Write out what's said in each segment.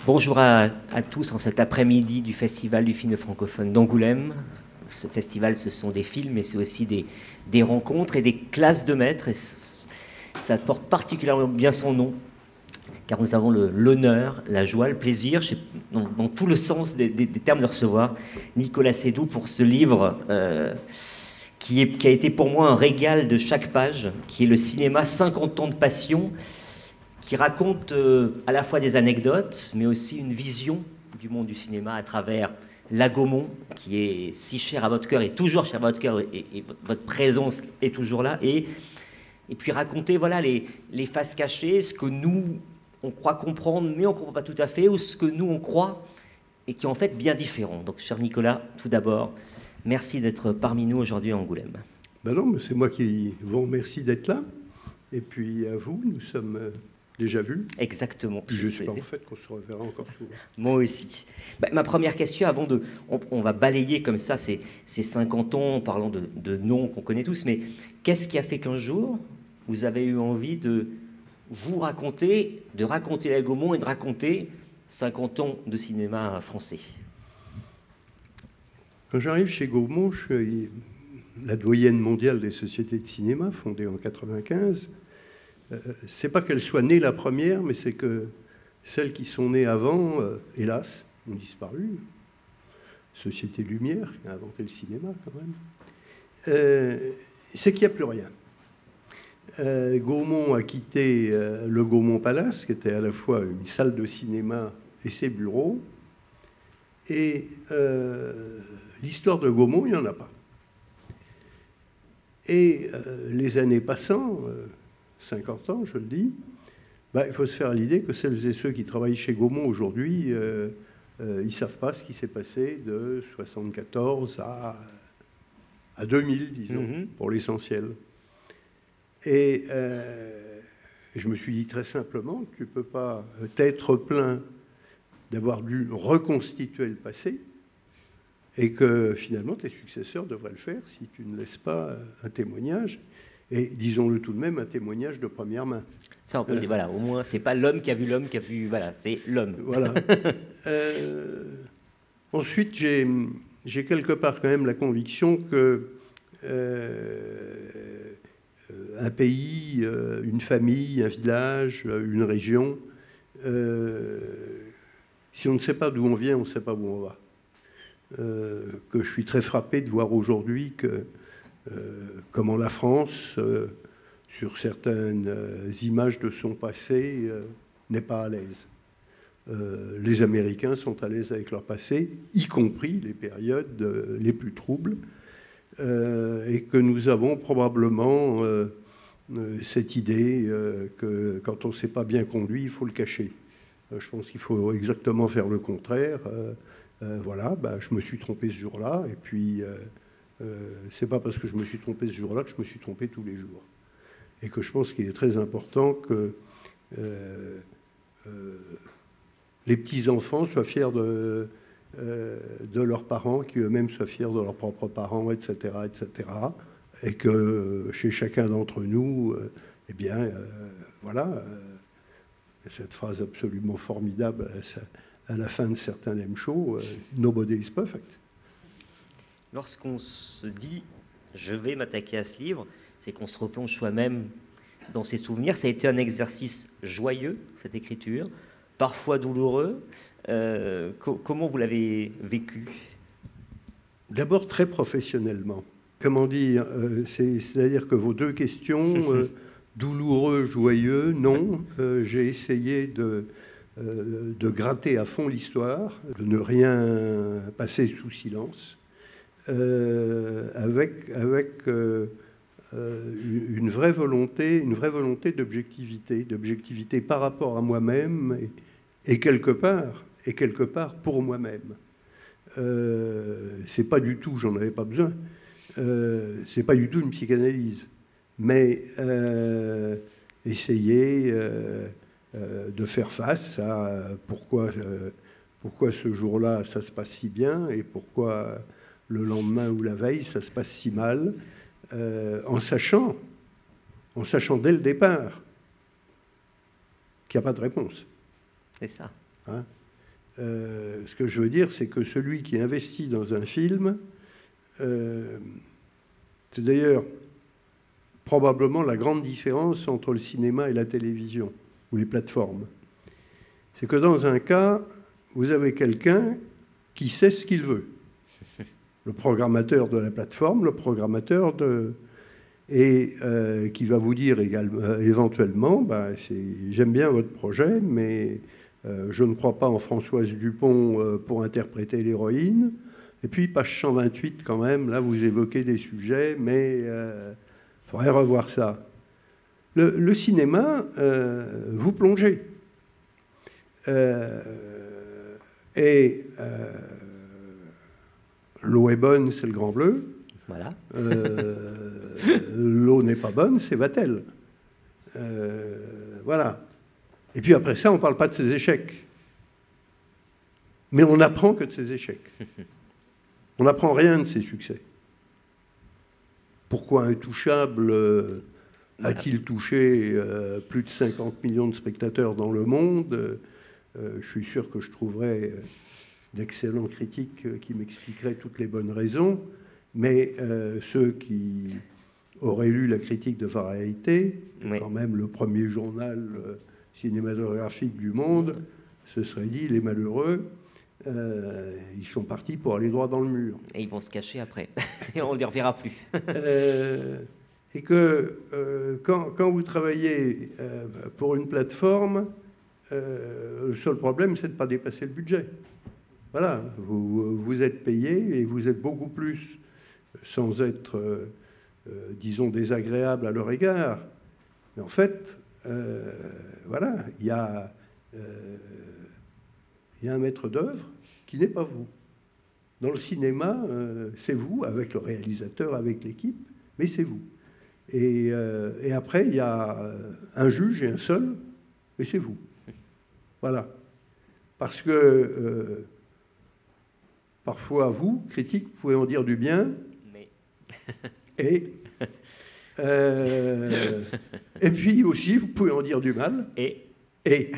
Bonjour à tous en cet après-midi du Festival du film francophone d'Angoulême. Ce festival, ce sont des films, mais c'est aussi des rencontres et des classes de maîtres. Et ça porte particulièrement bien son nom, car nous avons l'honneur, la joie, le plaisir, dans tout le sens des termes de recevoir Nicolas Seydoux pour ce livre qui a été pour moi un régal de chaque page, qui est le cinéma 50 ans de passion, qui raconte à la fois des anecdotes, mais aussi une vision du monde du cinéma à travers la Gaumont, qui est si chère à votre cœur, et toujours chère à votre cœur, et votre présence est toujours là, et puis raconter voilà, les faces cachées, ce que nous, on croit comprendre, mais on ne comprend pas tout à fait, ou ce que nous, on croit, et qui est en fait bien différent. Donc, cher Nicolas, tout d'abord, merci d'être parmi nous aujourd'hui à Angoulême. Ben non, mais c'est moi qui vous remercie d'être là. Et puis à vous, nous sommes déjà vus. Exactement. J'espère en fait qu'on se reverra encore souvent. Moi aussi. Ma première question, avant de... On va balayer comme ça ces 50 ans en parlant de noms qu'on connaît tous, mais qu'est-ce qui a fait qu'un jour, vous avez eu envie de vous raconter, de raconter la Gaumont et de raconter 50 ans de cinéma français? Quand j'arrive chez Gaumont, je suis la doyenne mondiale des sociétés de cinéma, fondée en 95. C'est pas qu'elle soit née la première, mais c'est que celles qui sont nées avant, hélas, ont disparu. Société Lumière, qui a inventé le cinéma quand même. C'est qu'il n'y a plus rien. Gaumont a quitté le Gaumont Palace, qui était à la fois une salle de cinéma et ses bureaux. Et l'histoire de Gaumont, il n'y en a pas. Et les années passant, 50 ans, je le dis, il faut se faire l'idée que celles et ceux qui travaillent chez Gaumont aujourd'hui, ils ne savent pas ce qui s'est passé de 1974 à 2000, disons, pour l'essentiel. Et je me suis dit très simplement, tu ne peux pas t'être plaint d'avoir dû reconstituer le passé, et que finalement tes successeurs devraient le faire si tu ne laisses pas un témoignage, et disons-le tout de même, un témoignage de première main. Ça, on peut le dire, voilà, au moins, c'est pas l'homme qui a vu l'homme qui a vu, voilà, c'est l'homme. Voilà. Ensuite, j'ai quelque part quand même la conviction que un pays, une famille, un village, une région, si on ne sait pas d'où on vient, on ne sait pas où on va. Que je suis très frappé de voir aujourd'hui que comment la France, sur certaines images de son passé, n'est pas à l'aise. Les Américains sont à l'aise avec leur passé, y compris les périodes les plus troubles, et que nous avons probablement cette idée que quand on ne s'est pas bien conduit, il faut le cacher. Je pense qu'il faut exactement faire le contraire. Voilà, je me suis trompé ce jour-là, et puis c'est pas parce que je me suis trompé ce jour-là que je me suis trompé tous les jours. Et que je pense qu'il est très important que les petits-enfants soient fiers de leurs parents, qui eux-mêmes soient fiers de leurs propres parents, etc., etc., et que chez chacun d'entre nous, voilà, cette phrase absolument formidable, à la fin de certains M shows, nobody is perfect. Lorsqu'on se dit je vais m'attaquer à ce livre, c'est qu'on se replonge soi-même dans ses souvenirs. Ça a été un exercice joyeux, cette écriture, parfois douloureux. Comment vous l'avez vécu? D'abord très professionnellement. Comment dire, c'est-à-dire que vos deux questions, douloureux, joyeux, non. J'ai essayé de gratter à fond l'histoire, de ne rien passer sous silence, avec une vraie volonté d'objectivité par rapport à moi-même et quelque part pour moi-même. C'est pas du tout, j'en avais pas besoin. C'est pas du tout une psychanalyse, mais essayer de faire face à pourquoi ce jour-là ça se passe si bien et pourquoi le lendemain ou la veille ça se passe si mal, en sachant dès le départ qu'il n'y a pas de réponse. C'est ça. Hein, Ce que je veux dire, c'est que celui qui investit dans un film, c'est d'ailleurs probablement la grande différence entre le cinéma et la télévision, ou les plateformes. C'est que dans un cas, vous avez quelqu'un qui sait ce qu'il veut. Le programmateur de la plateforme, le programmateur et qui va vous dire également, éventuellement, j'aime bien votre projet, mais je ne crois pas en Françoise Dupont pour interpréter l'héroïne. Et puis, page 128 quand même, là vous évoquez des sujets, mais il faudrait revoir ça. Le cinéma, vous plongez. L'eau est bonne, c'est le Grand Bleu. Voilà. L'eau n'est pas bonne, c'est Vatel. Voilà. Et puis après ça, on ne parle pas de ses échecs. Mais on n'apprend que de ses échecs. On n'apprend rien de ses succès. Pourquoi Intouchable a-t-il touché plus de 50 millions de spectateurs dans le monde? Je suis sûr que je trouverai d'excellents critiques qui m'expliqueraient toutes les bonnes raisons, mais ceux qui auraient lu la critique de Variety, oui, quand même le premier journal cinématographique du monde, se seraient dit, les malheureux, ils sont partis pour aller droit dans le mur. Et ils vont se cacher après, et on ne les reverra plus. Et que quand vous travaillez pour une plateforme, le seul problème, c'est de ne pas dépasser le budget. Voilà, vous êtes payé et vous êtes beaucoup plus, sans être, disons, désagréable à leur égard. Mais en fait, voilà, il y a un maître d'œuvre qui n'est pas vous. Dans le cinéma, c'est vous, avec le réalisateur, avec l'équipe, mais c'est vous. Et après, il y a un juge et un seul, mais c'est vous. Voilà. Parce que parfois, vous, critiques, vous pouvez en dire du bien. Mais... et puis aussi, vous pouvez en dire du mal. Et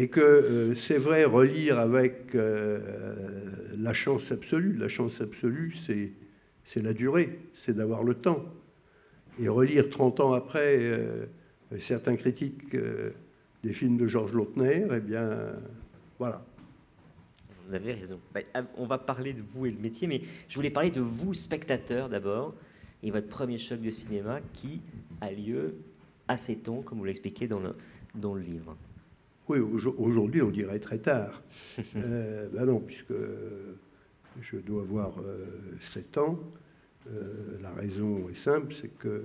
que c'est vrai, relire avec la chance absolue. La chance absolue, c'est la durée, c'est d'avoir le temps. Et relire 30 ans après certains critiques des films de Georges Lautner, eh bien, voilà. Vous avez raison. On va parler de vous et le métier, mais je voulais parler de vous, spectateur, d'abord, et votre premier choc de cinéma qui a lieu assez tôt, comme vous l'expliquez dans le livre. Oui, aujourd'hui, on dirait très tard. Non, puisque je dois avoir 7 ans. La raison est simple, c'est que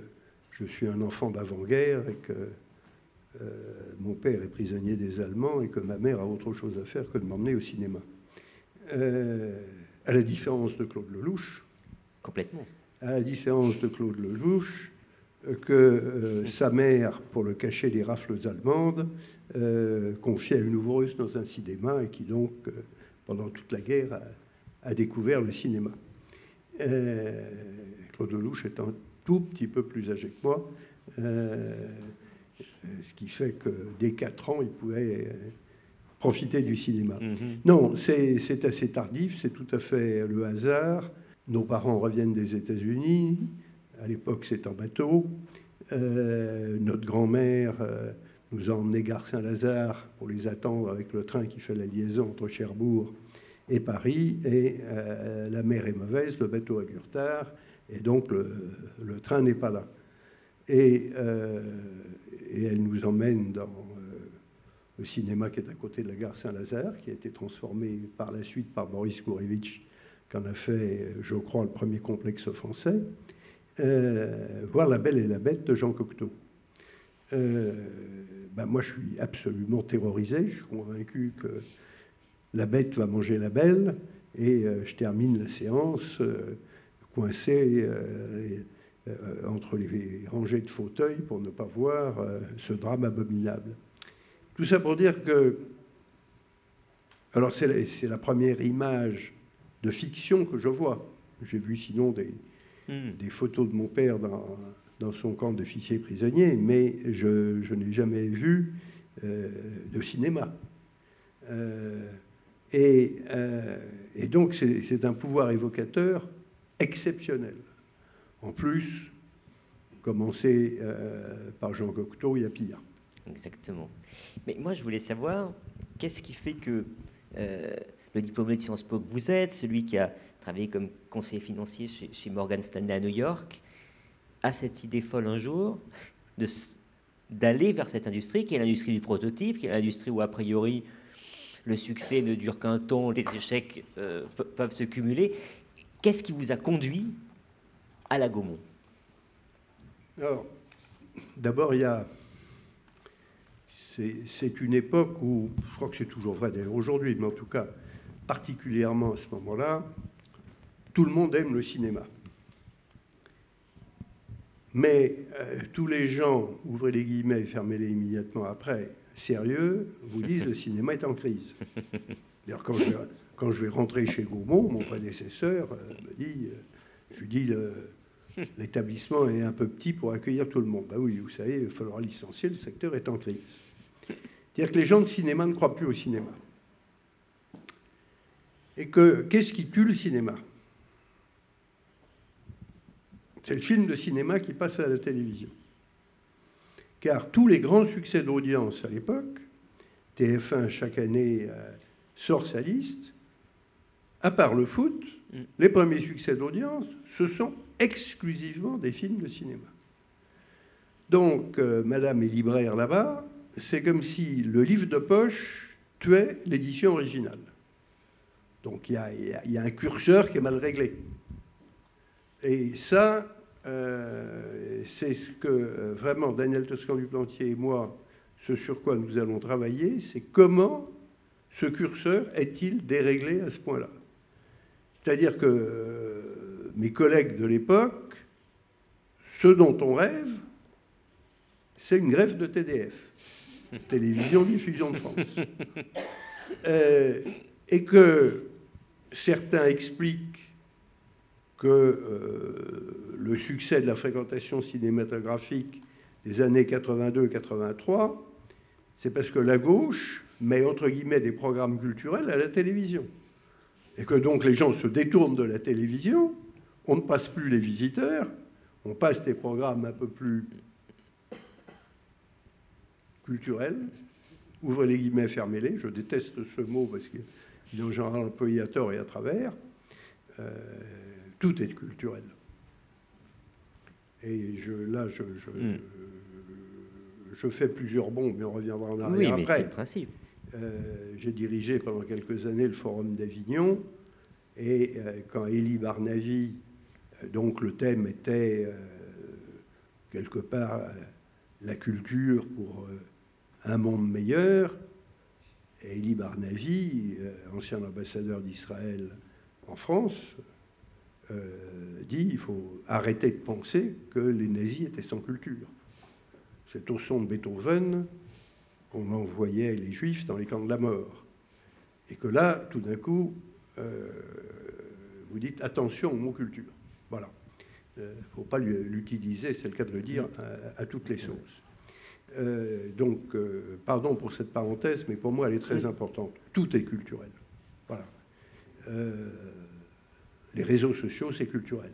je suis un enfant d'avant-guerre et que mon père est prisonnier des Allemands et que ma mère a autre chose à faire que de m'emmener au cinéma. À la différence de Claude Lelouch. Complètement. À la différence de Claude Lelouch, que sa mère, pour le cacher des rafles allemandes, confiait à une ouvreuse dans un cinéma et qui donc, pendant toute la guerre, a découvert le cinéma. Claude Lelouch est un tout petit peu plus âgé que moi, ce qui fait que dès 4 ans, il pouvait profiter du cinéma. Non, c'est assez tardif, c'est tout à fait le hasard. Nos parents reviennent des États-Unis, à l'époque c'est en bateau. Notre grand-mère nous a emmenés gare Saint-Lazare pour les attendre avec le train qui fait la liaison entre Cherbourg et Paris, et la mer est mauvaise, le bateau a du retard, et donc le train n'est pas là. Et elle nous emmène dans le cinéma qui est à côté de la gare Saint-Lazare, qui a été transformé par la suite par Boris Gourevitch, qui en a fait, je crois, le premier complexe français, voir La Belle et la Bête de Jean Cocteau. Moi, je suis absolument terrorisé, je suis convaincu que la bête va manger la belle, et je termine la séance coincé entre les rangées de fauteuils pour ne pas voir ce drame abominable. Tout ça pour dire que... Alors c'est la première image de fiction que je vois. J'ai vu sinon des photos de mon père dans son camp d'officiers prisonniers, mais je n'ai jamais vu de cinéma. Et donc, c'est un pouvoir évocateur exceptionnel. En plus, commencé par Jean Cocteau, il y a pire. Exactement. Mais moi, je voulais savoir, qu'est-ce qui fait que le diplômé de Sciences Po que vous êtes, celui qui a travaillé comme conseiller financier chez Morgan Stanley à New York, a cette idée folle un jour d'aller vers cette industrie, qui est l'industrie du prototype, qui est l'industrie où, a priori, le succès ne dure qu'un temps, les échecs peuvent se cumuler. Qu'est-ce qui vous a conduit à la Gaumont? Alors, d'abord, c'est une époque où, je crois que c'est toujours vrai d'ailleurs aujourd'hui, mais en tout cas, particulièrement à ce moment-là, tout le monde aime le cinéma. Mais tous les gens, ouvrez les guillemets et fermez-les immédiatement après, sérieux, vous disent le cinéma est en crise. D'ailleurs, quand je vais rentrer chez Gaumont, mon prédécesseur me dit, je lui dis, l'établissement est un peu petit pour accueillir tout le monde. Ben oui, vous savez, il va falloir licencier, le secteur est en crise. C'est-à-dire que les gens de cinéma ne croient plus au cinéma. Et qu'est-ce qui tue le cinéma? C'est le film de cinéma qui passe à la télévision. Car tous les grands succès d'audience à l'époque, TF1 chaque année sort sa liste, à part le foot, les premiers succès d'audience, ce sont exclusivement des films de cinéma. Donc, madame est libraire là-bas, c'est comme si le livre de poche tuait l'édition originale. Donc, il y a un curseur qui est mal réglé. Et ça, c'est ce que vraiment Daniel Toscan-du-Plantier et moi, ce sur quoi nous allons travailler, c'est comment ce curseur est-il déréglé à ce point-là. C'est-à-dire que mes collègues de l'époque, ce dont on rêve, c'est une greffe de TDF, Télévision Diffusion de France. Et que certains expliquent que le succès de la fréquentation cinématographique des années 82-83, c'est parce que la gauche met entre guillemets des programmes culturels à la télévision. Et que donc les gens se détournent de la télévision, on ne passe plus les visiteurs, on passe des programmes un peu plus culturels, ouvrez les guillemets, fermez-les, je déteste ce mot parce qu'il est en général employé à tort et à travers, tout est culturel. Et je fais plusieurs bonds, mais on reviendra en arrière après. Oui, mais c'est le principe. J'ai dirigé pendant quelques années le Forum d'Avignon, et quand Élie Barnavy, donc le thème était quelque part la culture pour un monde meilleur, et Élie Barnavy, ancien ambassadeur d'Israël en France, dit il faut arrêter de penser que les nazis étaient sans culture. C'est au son de Beethoven qu'on envoyait les juifs dans les camps de la mort. Et que là, tout d'un coup, vous dites attention au mot culture. Voilà. Il ne faut pas l'utiliser, c'est le cas de le dire, à toutes les sauces. Donc, pardon pour cette parenthèse, mais pour moi, elle est très importante. Tout est culturel. Voilà. Les réseaux sociaux, c'est culturel.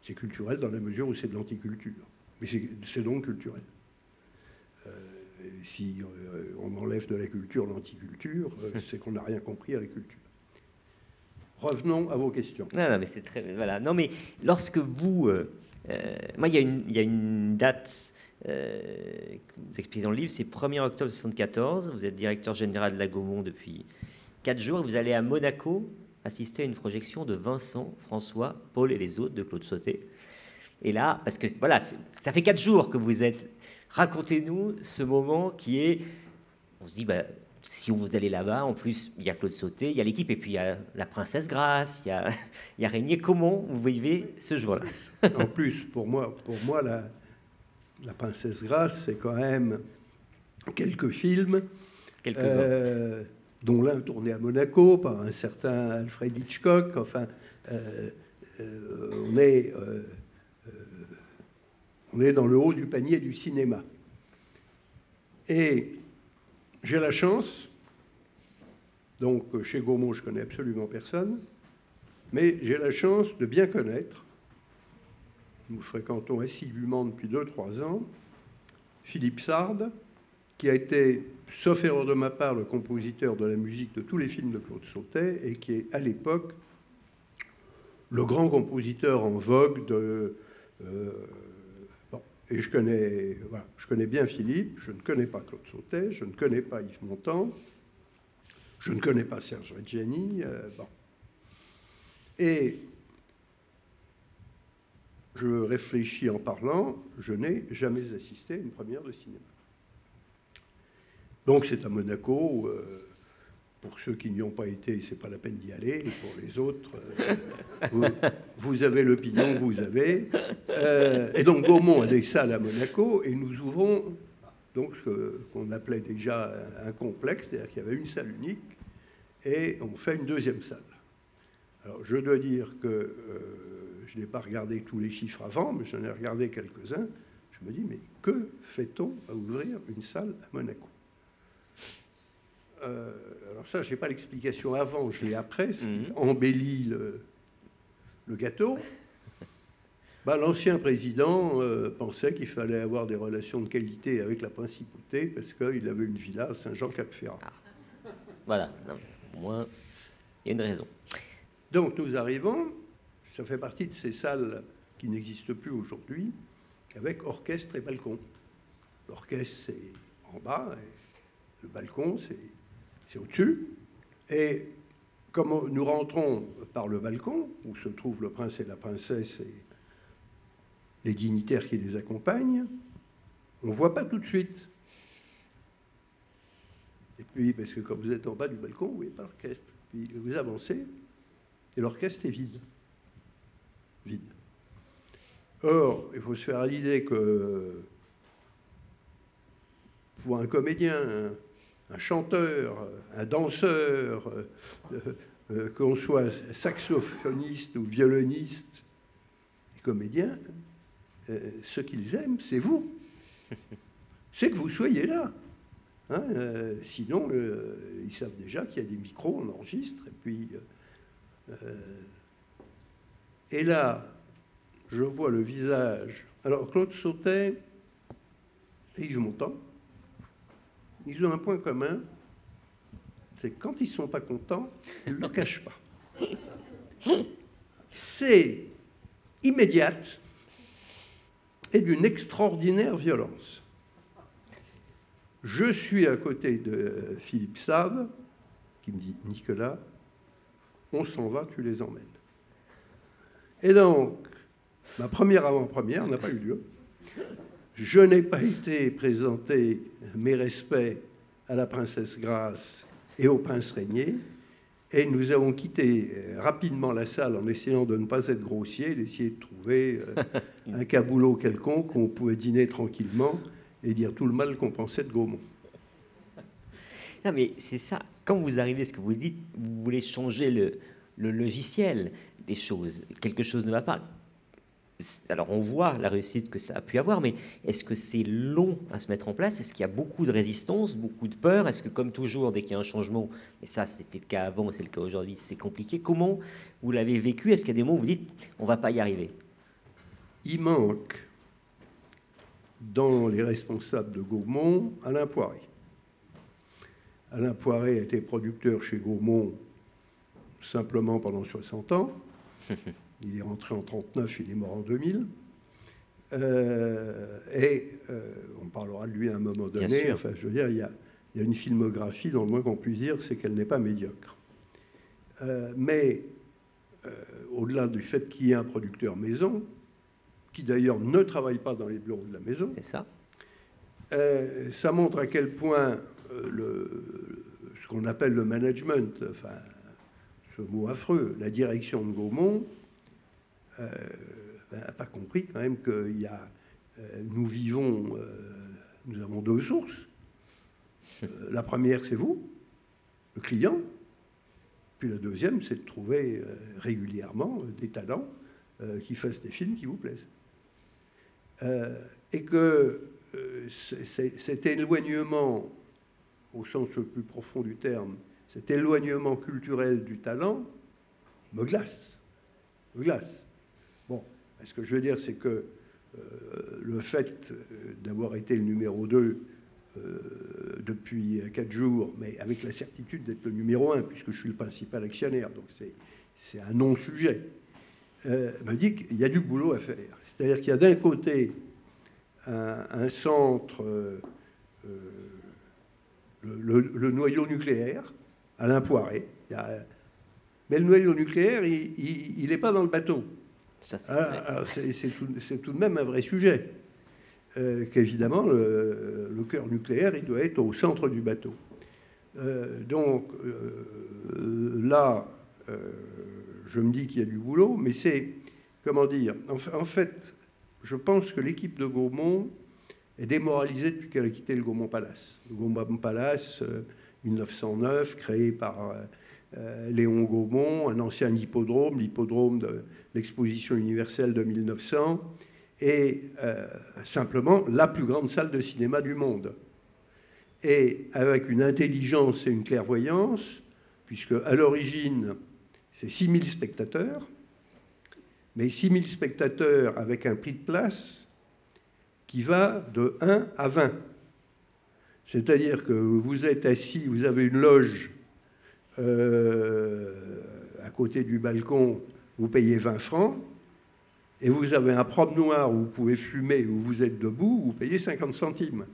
C'est culturel dans la mesure où c'est de l'anticulture. Mais c'est donc culturel. Si on enlève de la culture l'anticulture, c'est qu'on n'a rien compris à la culture. Revenons à vos questions. Non, mais c'est très... Voilà. Non, mais lorsque vous... moi, il y a une date que vous expliquez dans le livre, c'est 1er octobre 1974. Vous êtes directeur général de la Gaumont depuis 4 jours. Vous allez à Monaco assister à une projection de Vincent, François, Paul et les autres de Claude Sautet. Et là, parce que voilà, ça fait 4 jours que vous êtes... Racontez-nous ce moment qui est... On se dit, si vous allez là-bas, en plus, il y a Claude Sautet, il y a l'équipe, et puis il y a la princesse Grace, il y a Régnier. Comment vous vivez ce jour-là? En plus, pour moi la princesse Grace, c'est quand même quelques films, dont l'un tourné à Monaco par un certain Alfred Hitchcock. Enfin, on est dans le haut du panier du cinéma. Et j'ai la chance Donc, chez Gaumont, je connais absolument personne, mais j'ai la chance de bien connaître, nous fréquentons assidûment depuis 2-3 ans, Philippe Sard, qui a été, sauf erreur de ma part, le compositeur de la musique de tous les films de Claude Sautet, et qui est, à l'époque, le grand compositeur en vogue de... bon, et je connais bien Philippe, je ne connais pas Claude Sautet, je ne connais pas Yves Montand, je ne connais pas Serge Reggiani. Bon. Et je réfléchis en parlant, je n'ai jamais assisté à une première de cinéma. Donc c'est à Monaco. Pour ceux qui n'y ont pas été, c'est pas la peine d'y aller. Et pour les autres, vous avez l'opinion que vous avez. Et donc Gaumont a des salles à Monaco et nous ouvrons donc ce qu'on appelait déjà un complexe, c'est-à-dire qu'il y avait une salle unique et on fait une deuxième salle. Alors je dois dire que je n'ai pas regardé tous les chiffres avant, mais j'en ai regardé quelques-uns. Je me dis, mais que fait-on à ouvrir une salle à Monaco ? Alors ça, je n'ai pas l'explication avant, je l'ai après, ce qui embellit le gâteau. Bah, l'ancien président pensait qu'il fallait avoir des relations de qualité avec la principauté parce qu'il avait une villa à Saint-Jean-Cap-Ferrat. Ah. Voilà, non, au moins, il y a une raison. Donc nous arrivons, ça fait partie de ces salles qui n'existent plus aujourd'hui, avec orchestre et balcon. L'orchestre, c'est en bas, et le balcon, c'est au-dessus. Et comme nous rentrons par le balcon, où se trouvent le prince et la princesse et les dignitaires qui les accompagnent, on ne voit pas tout de suite. Et puis, parce que quand vous êtes en bas du balcon, vous ne voyez pas l'orchestre. Puis vous avancez, et l'orchestre est vide. Vide. Or, il faut se faire à l'idée que pour un comédien, un chanteur, un danseur, qu'on soit saxophoniste ou violoniste, les comédiens, ce qu'ils aiment, c'est vous. C'est que vous soyez là. Hein, sinon, ils savent déjà qu'il y a des micros, on enregistre. Et là, je vois le visage. Alors, Claude Sautet et Yves Montand, ils ont un point commun, c'est que quand ils ne sont pas contents, ils ne le cachent pas. C'est immédiate et d'une extraordinaire violence. Je suis à côté de Philippe Sard, qui me dit « Nicolas, on s'en va, tu les emmènes. » Et donc, ma première avant-première n'a pas eu lieu. Je n'ai pas été présenté mes respects à la princesse Grace et au prince Régnier, et nous avons quitté rapidement la salle en essayant de ne pas être grossier, d'essayer de trouver un caboulot quelconque où on pouvait dîner tranquillement et dire tout le mal qu'on pensait de Gaumont. Non, mais c'est ça. Quand vous arrivez, ce que vous dites, vous voulez changer le logiciel des choses. Quelque chose ne va pas. Alors, on voit la réussite que ça a pu avoir, mais est-ce que c'est long à se mettre en place? Est-ce qu'il y a beaucoup de résistance, beaucoup de peur? Est-ce que, comme toujours, dès qu'il y a un changement, et ça, c'était le cas avant, c'est le cas aujourd'hui, c'est compliqué. Comment vous l'avez vécu? Est-ce qu'il y a des moments où vous dites, on ne va pas y arriver? Il manque, dans les responsables de Gaumont, Alain Poiré. Alain Poiré a été producteur chez Gaumont simplement pendant 60 ans. Il est rentré en 1939, il est mort en 2000. On parlera de lui à un moment donné. Enfin, je veux dire, il y a une filmographie, dans le moins qu'on puisse dire, c'est qu'elle n'est pas médiocre. Mais au-delà du fait qu'il y ait un producteur maison, qui d'ailleurs ne travaille pas dans les bureaux de la maison, c'est ça. Ça montre à quel point ce qu'on appelle le management, enfin, ce mot affreux, la direction de Gaumont, n'a pas compris quand même qu'il y a... nous avons deux sources. La première, c'est vous, le client. Puis la deuxième, c'est de trouver régulièrement des talents qui fassent des films qui vous plaisent. Et que cet éloignement, au sens le plus profond du terme, cet éloignement culturel du talent me glace. Me glace. Bon, ce que je veux dire, c'est que le fait d'avoir été le numéro 2 depuis 4 jours, mais avec la certitude d'être le numéro 1, puisque je suis le principal actionnaire, donc c'est un non-sujet, me dit qu'il y a du boulot à faire. C'est-à-dire qu'il y a d'un côté un centre, le noyau nucléaire, Alain Poiré, mais le noyau nucléaire, il n'est pas dans le bateau. C'est tout de même un vrai sujet. Qu'évidemment, le cœur nucléaire, il doit être au centre du bateau. Donc là, je me dis qu'il y a du boulot, mais c'est, comment dire, en fait, je pense que l'équipe de Gaumont est démoralisée depuis qu'elle a quitté le Gaumont Palace. Le Gaumont Palace, 1909, créé par Léon Gaumont, un ancien hippodrome, l'hippodrome de l'exposition universelle de 1900, et simplement la plus grande salle de cinéma du monde. Et avec une intelligence et une clairvoyance, puisque à l'origine, c'est 6000 spectateurs, mais 6000 spectateurs avec un prix de place qui va de 1 à 20. C'est-à-dire que vous êtes assis, vous avez une loge à côté du balcon, vous payez 20 francs, et vous avez un promenoir où vous pouvez fumer, où vous êtes debout, vous payez 50 centimes.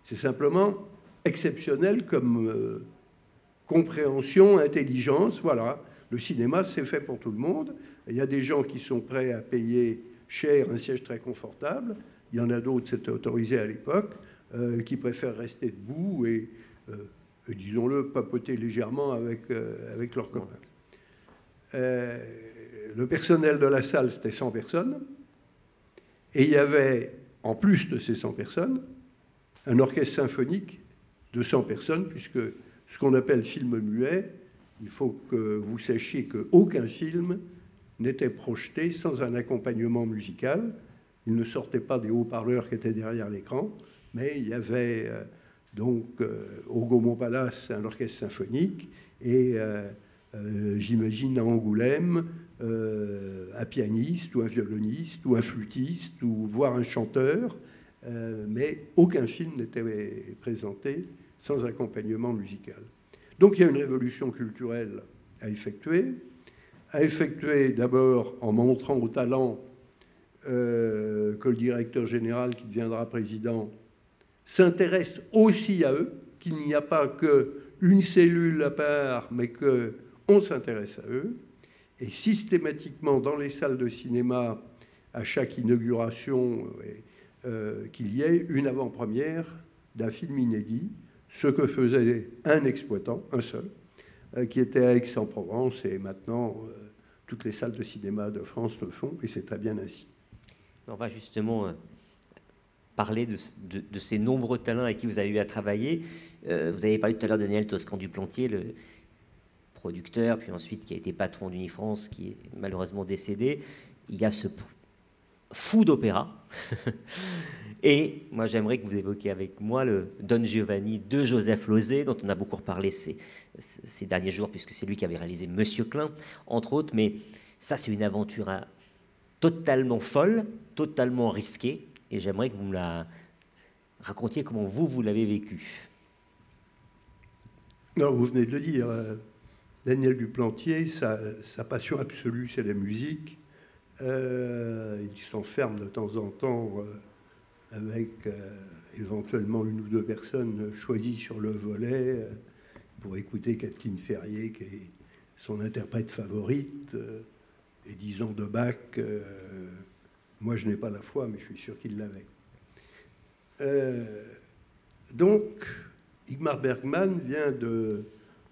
C'est simplement exceptionnel comme compréhension, intelligence. Voilà, le cinéma, c'est fait pour tout le monde. Il y a des gens qui sont prêts à payer cher un siège très confortable. Il y en a d'autres, c'était autorisé à l'époque, qui préfèrent rester debout et disons-le, papoter légèrement avec leurs copains. Le personnel de la salle, c'était 100 personnes. Et il y avait, en plus de ces 100 personnes, un orchestre symphonique de 100 personnes, puisque ce qu'on appelle film muet, il faut que vous sachiez qu'aucun film n'était projeté sans un accompagnement musical. Il ne sortait pas des haut-parleurs qui étaient derrière l'écran, mais il y avait donc au Gaumont Palace un orchestre symphonique et j'imagine à Angoulême un pianiste ou un violoniste ou un flûtiste ou voire un chanteur, mais aucun film n'était présenté sans accompagnement musical. Donc il y a une révolution culturelle à effectuer d'abord en montrant au talent que le directeur général qui deviendra président s'intéresse aussi à eux, qu'il n'y a pas qu'une cellule à part, mais qu'on s'intéresse à eux. Et systématiquement, dans les salles de cinéma, à chaque inauguration, qu'il y ait une avant-première d'un film inédit, ce que faisait un exploitant, un seul, qui était à Aix-en-Provence, et maintenant, toutes les salles de cinéma de France le font, et c'est très bien ainsi. On va justement parler de ces nombreux talents avec qui vous avez eu à travailler. Vous avez parlé tout à l'heure de Daniel Toscan-Duplantier, le producteur, puis ensuite qui a été patron d'Unifrance, qui est malheureusement décédé. Il y a ce fou d'opéra. Et moi, j'aimerais que vous évoquiez avec moi le Don Giovanni de Joseph Losey, dont on a beaucoup reparlé ces derniers jours, puisque c'est lui qui avait réalisé Monsieur Klein, entre autres. Mais ça, c'est une aventure totalement folle, totalement risquée. Et j'aimerais que vous me la racontiez comment vous l'avez vécu. Non, vous venez de le dire. Daniel Duplantier, sa passion absolue, c'est la musique. Il s'enferme de temps en temps avec éventuellement une ou deux personnes choisies sur le volet pour écouter Kathleen Ferrier, qui est son interprète favorite, et 10 ans de Bach. Moi, je n'ai pas la foi, mais je suis sûr qu'il l'avait. Donc, Ingmar Bergman vient de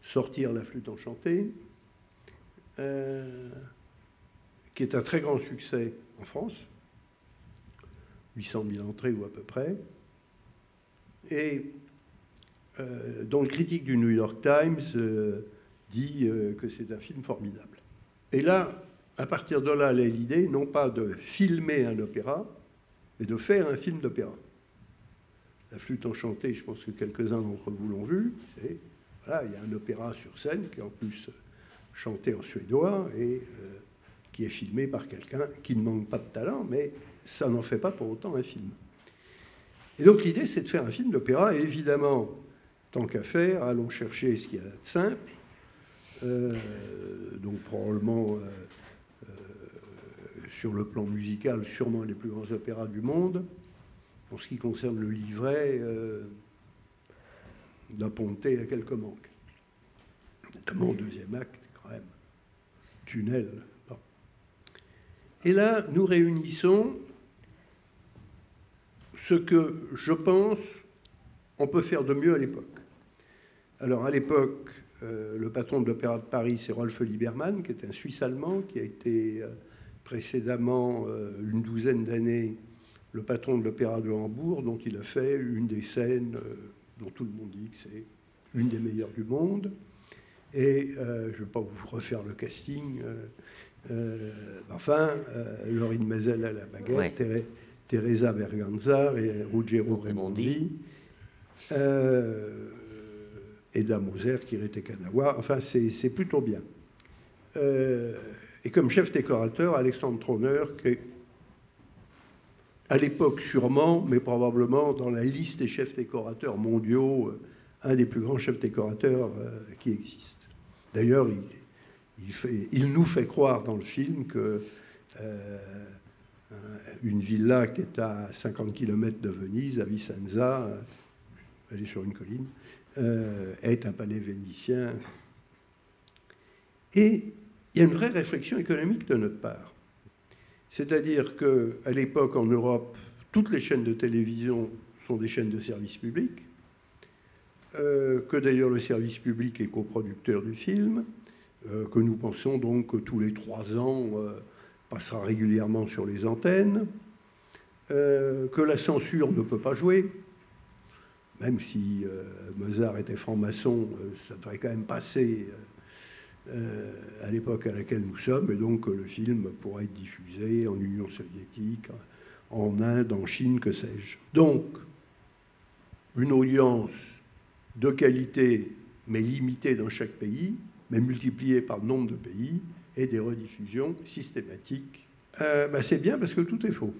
sortir La Flûte enchantée, qui est un très grand succès en France, 800 000 entrées ou à peu près, et dont le critique du New York Times dit que c'est un film formidable. Et là, à partir de là, elle a l'idée non pas de filmer un opéra, mais de faire un film d'opéra. La Flûte enchantée, je pense que quelques-uns d'entre vous l'ont vu, c'est Voilà, il y a un opéra sur scène qui est en plus chanté en suédois et qui est filmé par quelqu'un qui ne manque pas de talent, mais ça n'en fait pas pour autant un film. Et donc l'idée, c'est de faire un film d'opéra, et évidemment, tant qu'à faire, allons chercher ce qu'il y a de simple. Donc probablement, sur le plan musical, sûrement les plus grands opéras du monde. En ce qui concerne le livret, Da Ponte à quelques manques. Notamment au deuxième acte, quand même. Tunnel. Bon. Et là, nous réunissons ce que, je pense, on peut faire de mieux à l'époque. Alors, à l'époque, le patron de l'Opéra de Paris, c'est Rolf Liebermann, qui est un Suisse-allemand, qui a été précédemment, une douzaine d'années, le patron de l'Opéra de Hambourg, dont il a fait une des scènes dont tout le monde dit que c'est une des meilleures du monde. Et je ne vais pas vous refaire le casting. Laurine Mazel à la baguette, ouais. Teresa Berganza et Ruggero Raimondi. Eda Moser, Kirete Kanawa. Enfin, c'est plutôt bien. Et comme chef décorateur, Alexandre Trauner, qui est à l'époque sûrement, mais probablement dans la liste des chefs décorateurs mondiaux, un des plus grands chefs décorateurs qui existent. D'ailleurs, il nous fait croire dans le film que une villa qui est à 50 km de Venise, à Vicenza, elle est sur une colline, est un palais vénitien. Et il y a une vraie réflexion économique de notre part. C'est-à-dire qu'à l'époque, en Europe, toutes les chaînes de télévision sont des chaînes de service public, que d'ailleurs le service public est coproducteur du film, que nous pensons donc que tous les 3 ans passera régulièrement sur les antennes, que la censure ne peut pas jouer, même si Mozart était franc-maçon, ça devrait quand même passer à l'époque à laquelle nous sommes, et donc le film pourra être diffusé en Union soviétique, en Inde, en Chine, que sais-je. Donc, une audience de qualité, mais limitée dans chaque pays, mais multipliée par le nombre de pays, et des rediffusions systématiques. C'est bien parce que tout est faux.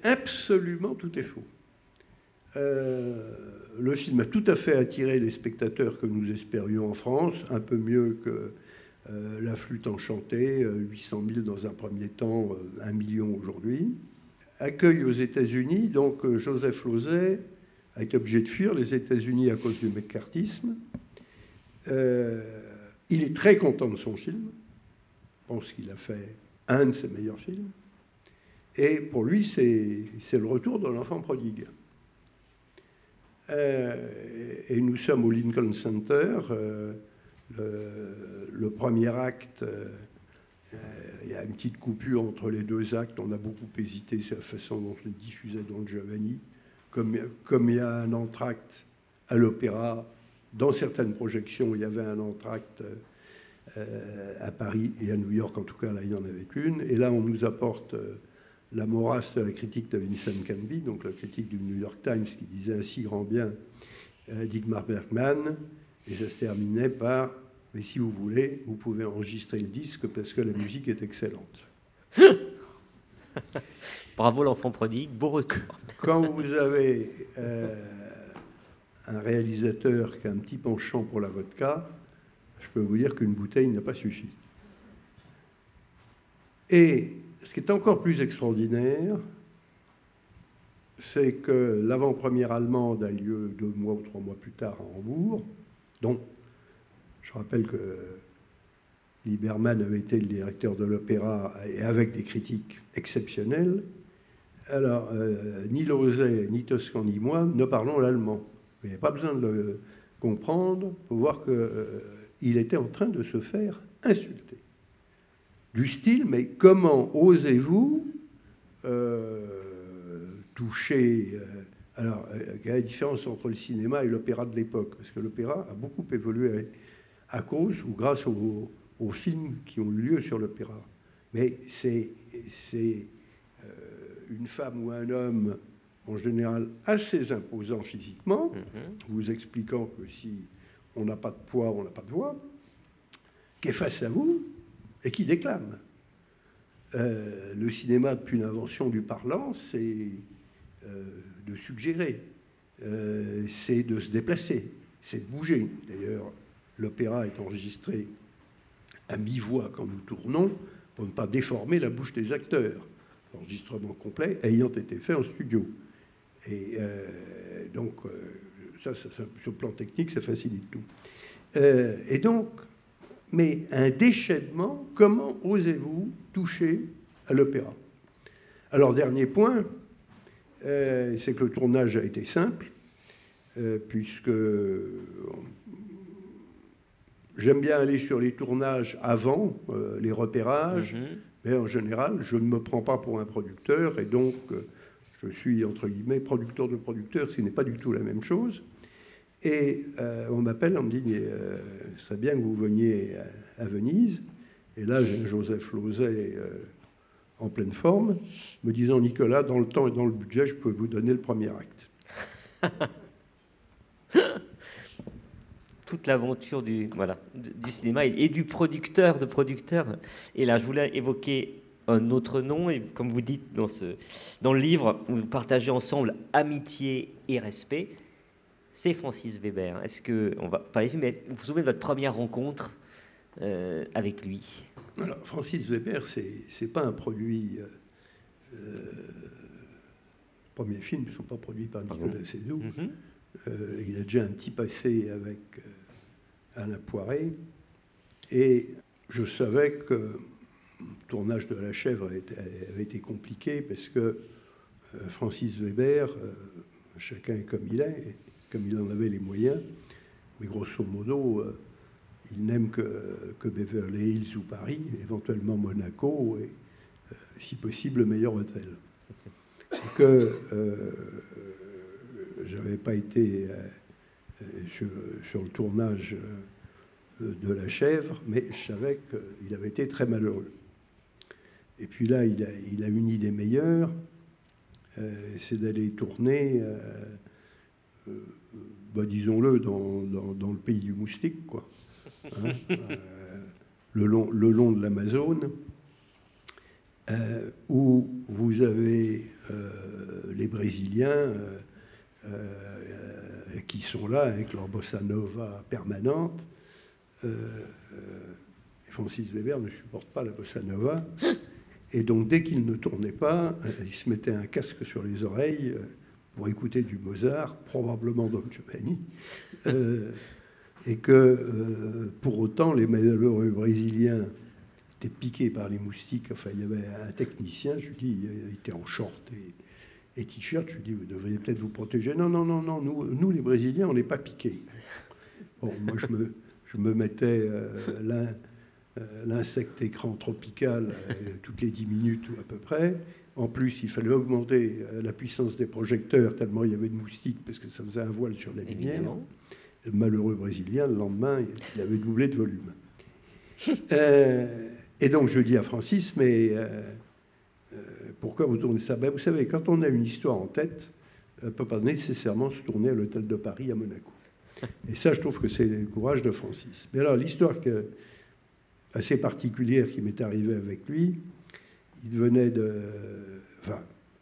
Absolument tout est faux. Le film a tout à fait attiré les spectateurs que nous espérions en France, un peu mieux que La Flûte enchantée, 800 000 dans un premier temps, 1 million aujourd'hui. Accueil aux États-Unis, donc Joseph Losey a été obligé de fuir les États-Unis à cause du McCarthyisme. Il est très content de son film. Je pense qu'il a fait un de ses meilleurs films. Et pour lui, c'est le retour de l'enfant prodigue. Et nous sommes au Lincoln Center. Le premier acte, il y a une petite coupure entre les 2 actes. On a beaucoup hésité sur la façon dont on diffusait Don Giovanni. Comme il y a un entracte à l'opéra, dans certaines projections, il y avait un entracte à Paris et à New York, en tout cas, là, il y en avait une. Et là, on nous apporte la morasse de la critique de Vincent Canby, donc la critique du New York Times, qui disait un si grand bien d'Igmar Bergman, et ça se terminait par « Mais si vous voulez, vous pouvez enregistrer le disque parce que la musique est excellente. » Bravo l'enfant prodigue, beau retour. Quand vous avez un réalisateur qui a un petit penchant pour la vodka, je peux vous dire qu'une bouteille n'a pas suffi. Et ce qui est encore plus extraordinaire, c'est que l'avant-première allemande a lieu 2 mois ou 3 mois plus tard à Hambourg. Donc, je rappelle que Liebermann avait été le directeur de l'opéra et avec des critiques exceptionnelles. Alors, ni Losey, ni Toscan, ni moi ne parlons l'allemand. Il n'y a pas besoin de le comprendre pour voir qu'il était en train de se faire insulter. Du style, mais comment osez-vous toucher... Alors, il y a la différence entre le cinéma et l'opéra de l'époque, parce que l'opéra a beaucoup évolué à cause ou grâce aux films qui ont eu lieu sur l'opéra. Mais c'est une femme ou un homme en général assez imposant physiquement, vous expliquant que si on n'a pas de poids, on n'a pas de voix, qui est face à vous et qui déclame. Le cinéma, depuis l'invention du parlant, c'est de suggérer, c'est de se déplacer, c'est de bouger. D'ailleurs, l'opéra est enregistré à mi-voix quand nous tournons pour ne pas déformer la bouche des acteurs. L'enregistrement complet ayant été fait en studio. Et donc, ça, sur le plan technique, ça facilite tout. Et donc, mais un déchaînement, comment osez-vous toucher à l'opéra? Alors, dernier point, c'est que le tournage a été simple, puisque j'aime bien aller sur les tournages avant les repérages, mais en général, je ne me prends pas pour un producteur, et donc je suis, entre guillemets, producteur de producteur, ce n'est pas du tout la même chose. Et on m'appelle, on me dit, ce serait bien que vous veniez à Venise. Et là, j'ai un Joseph Losey en pleine forme, me disant, Nicolas, dans le temps et dans le budget, je peux vous donner le premier acte. Toute l'aventure du cinéma et du producteur de producteurs. Et là, je voulais évoquer un autre nom, et comme vous dites dans le livre, vous partagez ensemble amitié et respect. C'est Francis Weber. Est-ce que on va parler, mais vous vous souvenez de votre première rencontre avec lui? Alors, Francis Weber, c'est pas un produit. Premiers films ne sont pas produits par Nicolas Seydoux. Il a déjà un petit passé avec Alain Poiré, et je savais que le tournage de La Chèvre avait été compliqué parce que Francis Weber, chacun est comme il est, comme il en avait les moyens, mais grosso modo, il n'aime que Beverly Hills ou Paris, éventuellement Monaco, et si possible le meilleur hôtel. Que j'avais pas été sur le tournage de La Chèvre, mais je savais qu'il avait été très malheureux. Et puis là, il a une idée meilleure, c'est d'aller tourner, disons-le, dans le pays du moustique, quoi. Hein, le long de l'Amazone, où vous avez les Brésiliens qui sont là avec leur bossa nova permanente. Francis Weber ne supporte pas la bossa nova, et donc dès qu'il ne tournait pas, il se mettait un casque sur les oreilles pour écouter du Mozart, probablement Don Giovanni, et que pour autant les malheureux Brésiliens étaient piqués par les moustiques. Enfin, il y avait un technicien, je lui dis, il était en short et t-shirt, je lui dis, vous devriez peut-être vous protéger. Non, nous les Brésiliens, on n'est pas piqués. Bon, moi, je me mettais l'insecte écran tropical toutes les 10 minutes ou à peu près. En plus, il fallait augmenter la puissance des projecteurs tellement il y avait de moustiques, parce que ça faisait un voile sur la lumière. Évidemment. Le malheureux Brésilien, le lendemain, il avait doublé de volume. Et donc, je dis à Francis, mais pourquoi vous tournez ça? Ben, vous savez, quand on a une histoire en tête, on ne peut pas nécessairement se tourner à l'hôtel de Paris à Monaco. Et ça, je trouve que c'est le courage de Francis. Mais alors, l'histoire assez particulière qui m'est arrivée avec lui, il venait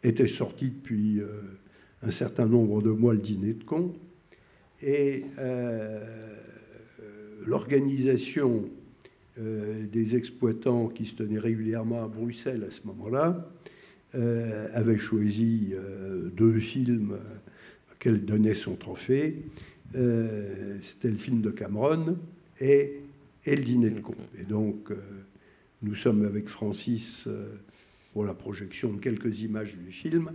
était sorti depuis un certain nombre de mois le dîner de cons, et l'organisation des exploitants qui se tenaient régulièrement à Bruxelles à ce moment-là avait choisi 2 films auxquels donnait son trophée. C'était le film de Cameron et le dîner de cons. Et donc, nous sommes avec Francis pour la projection de quelques images du film.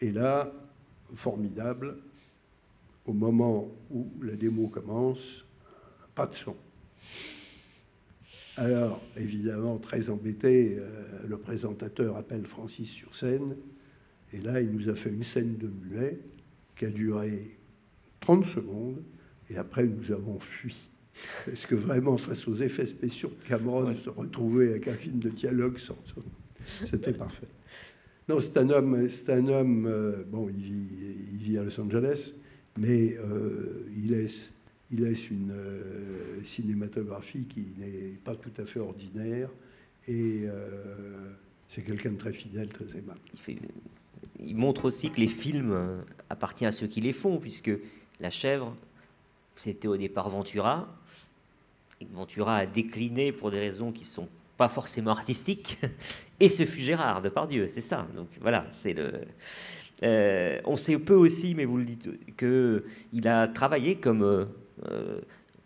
Et là, formidable, au moment où la démo commence, pas de son. Alors, évidemment, très embêté, le présentateur appelle Francis sur scène, et là, il nous a fait une scène de muet qui a duré 30 secondes, et après, nous avons fui. Parce que vraiment, face aux effets spéciaux de Cameron, se retrouver avec un film de dialogue, c'était parfait. Non, c'est un homme bon, il vit à Los Angeles, mais il laisse une cinématographie qui n'est pas tout à fait ordinaire, et c'est quelqu'un de très fidèle, très aimable. Il montre aussi que les films appartiennent à ceux qui les font, puisque La Chèvre, c'était au départ Ventura, et Ventura a décliné pour des raisons qui sont pas forcément artistique, et ce fut Gérard Depardieu, c'est ça. Donc voilà, c'est le. On sait peu aussi, mais vous le dites, qu'il a travaillé comme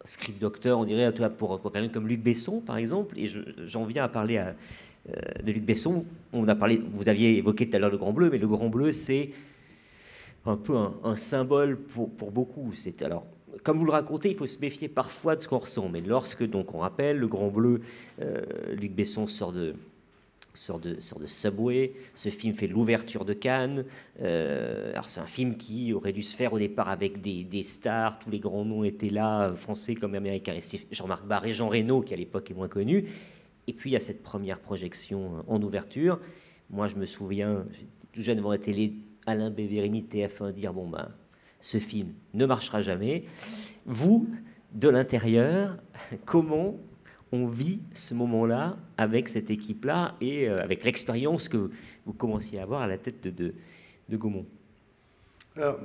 script docteur, on dirait, pour quelqu'un comme Luc Besson, par exemple. Et j'en viens à parler de Luc Besson. On a parlé, vous aviez évoqué tout à l'heure le Grand Bleu, mais le Grand Bleu, c'est un peu un symbole pour beaucoup. C'est alors. Comme vous le racontez, il faut se méfier parfois de ce qu'on ressent. Mais lorsque, donc, on rappelle, le Grand Bleu, Luc Besson sort de Subway. Ce film fait l'ouverture de Cannes. Alors, c'est un film qui aurait dû se faire au départ avec des stars. Tous les grands noms étaient là, français comme américains. Et c'est Jean-Marc Barr et Jean Reno, qui à l'époque est moins connu. Et puis, il y a cette première projection en ouverture. Moi, je me souviens, j'étais tout jeune devant la télé, Alain Béverini, TF1, dire bon, ben. Ce film ne marchera jamais. Vous, de l'intérieur, comment on vit ce moment-là avec cette équipe-là et avec l'expérience que vous commenciez à avoir à la tête de Gaumont? Alors,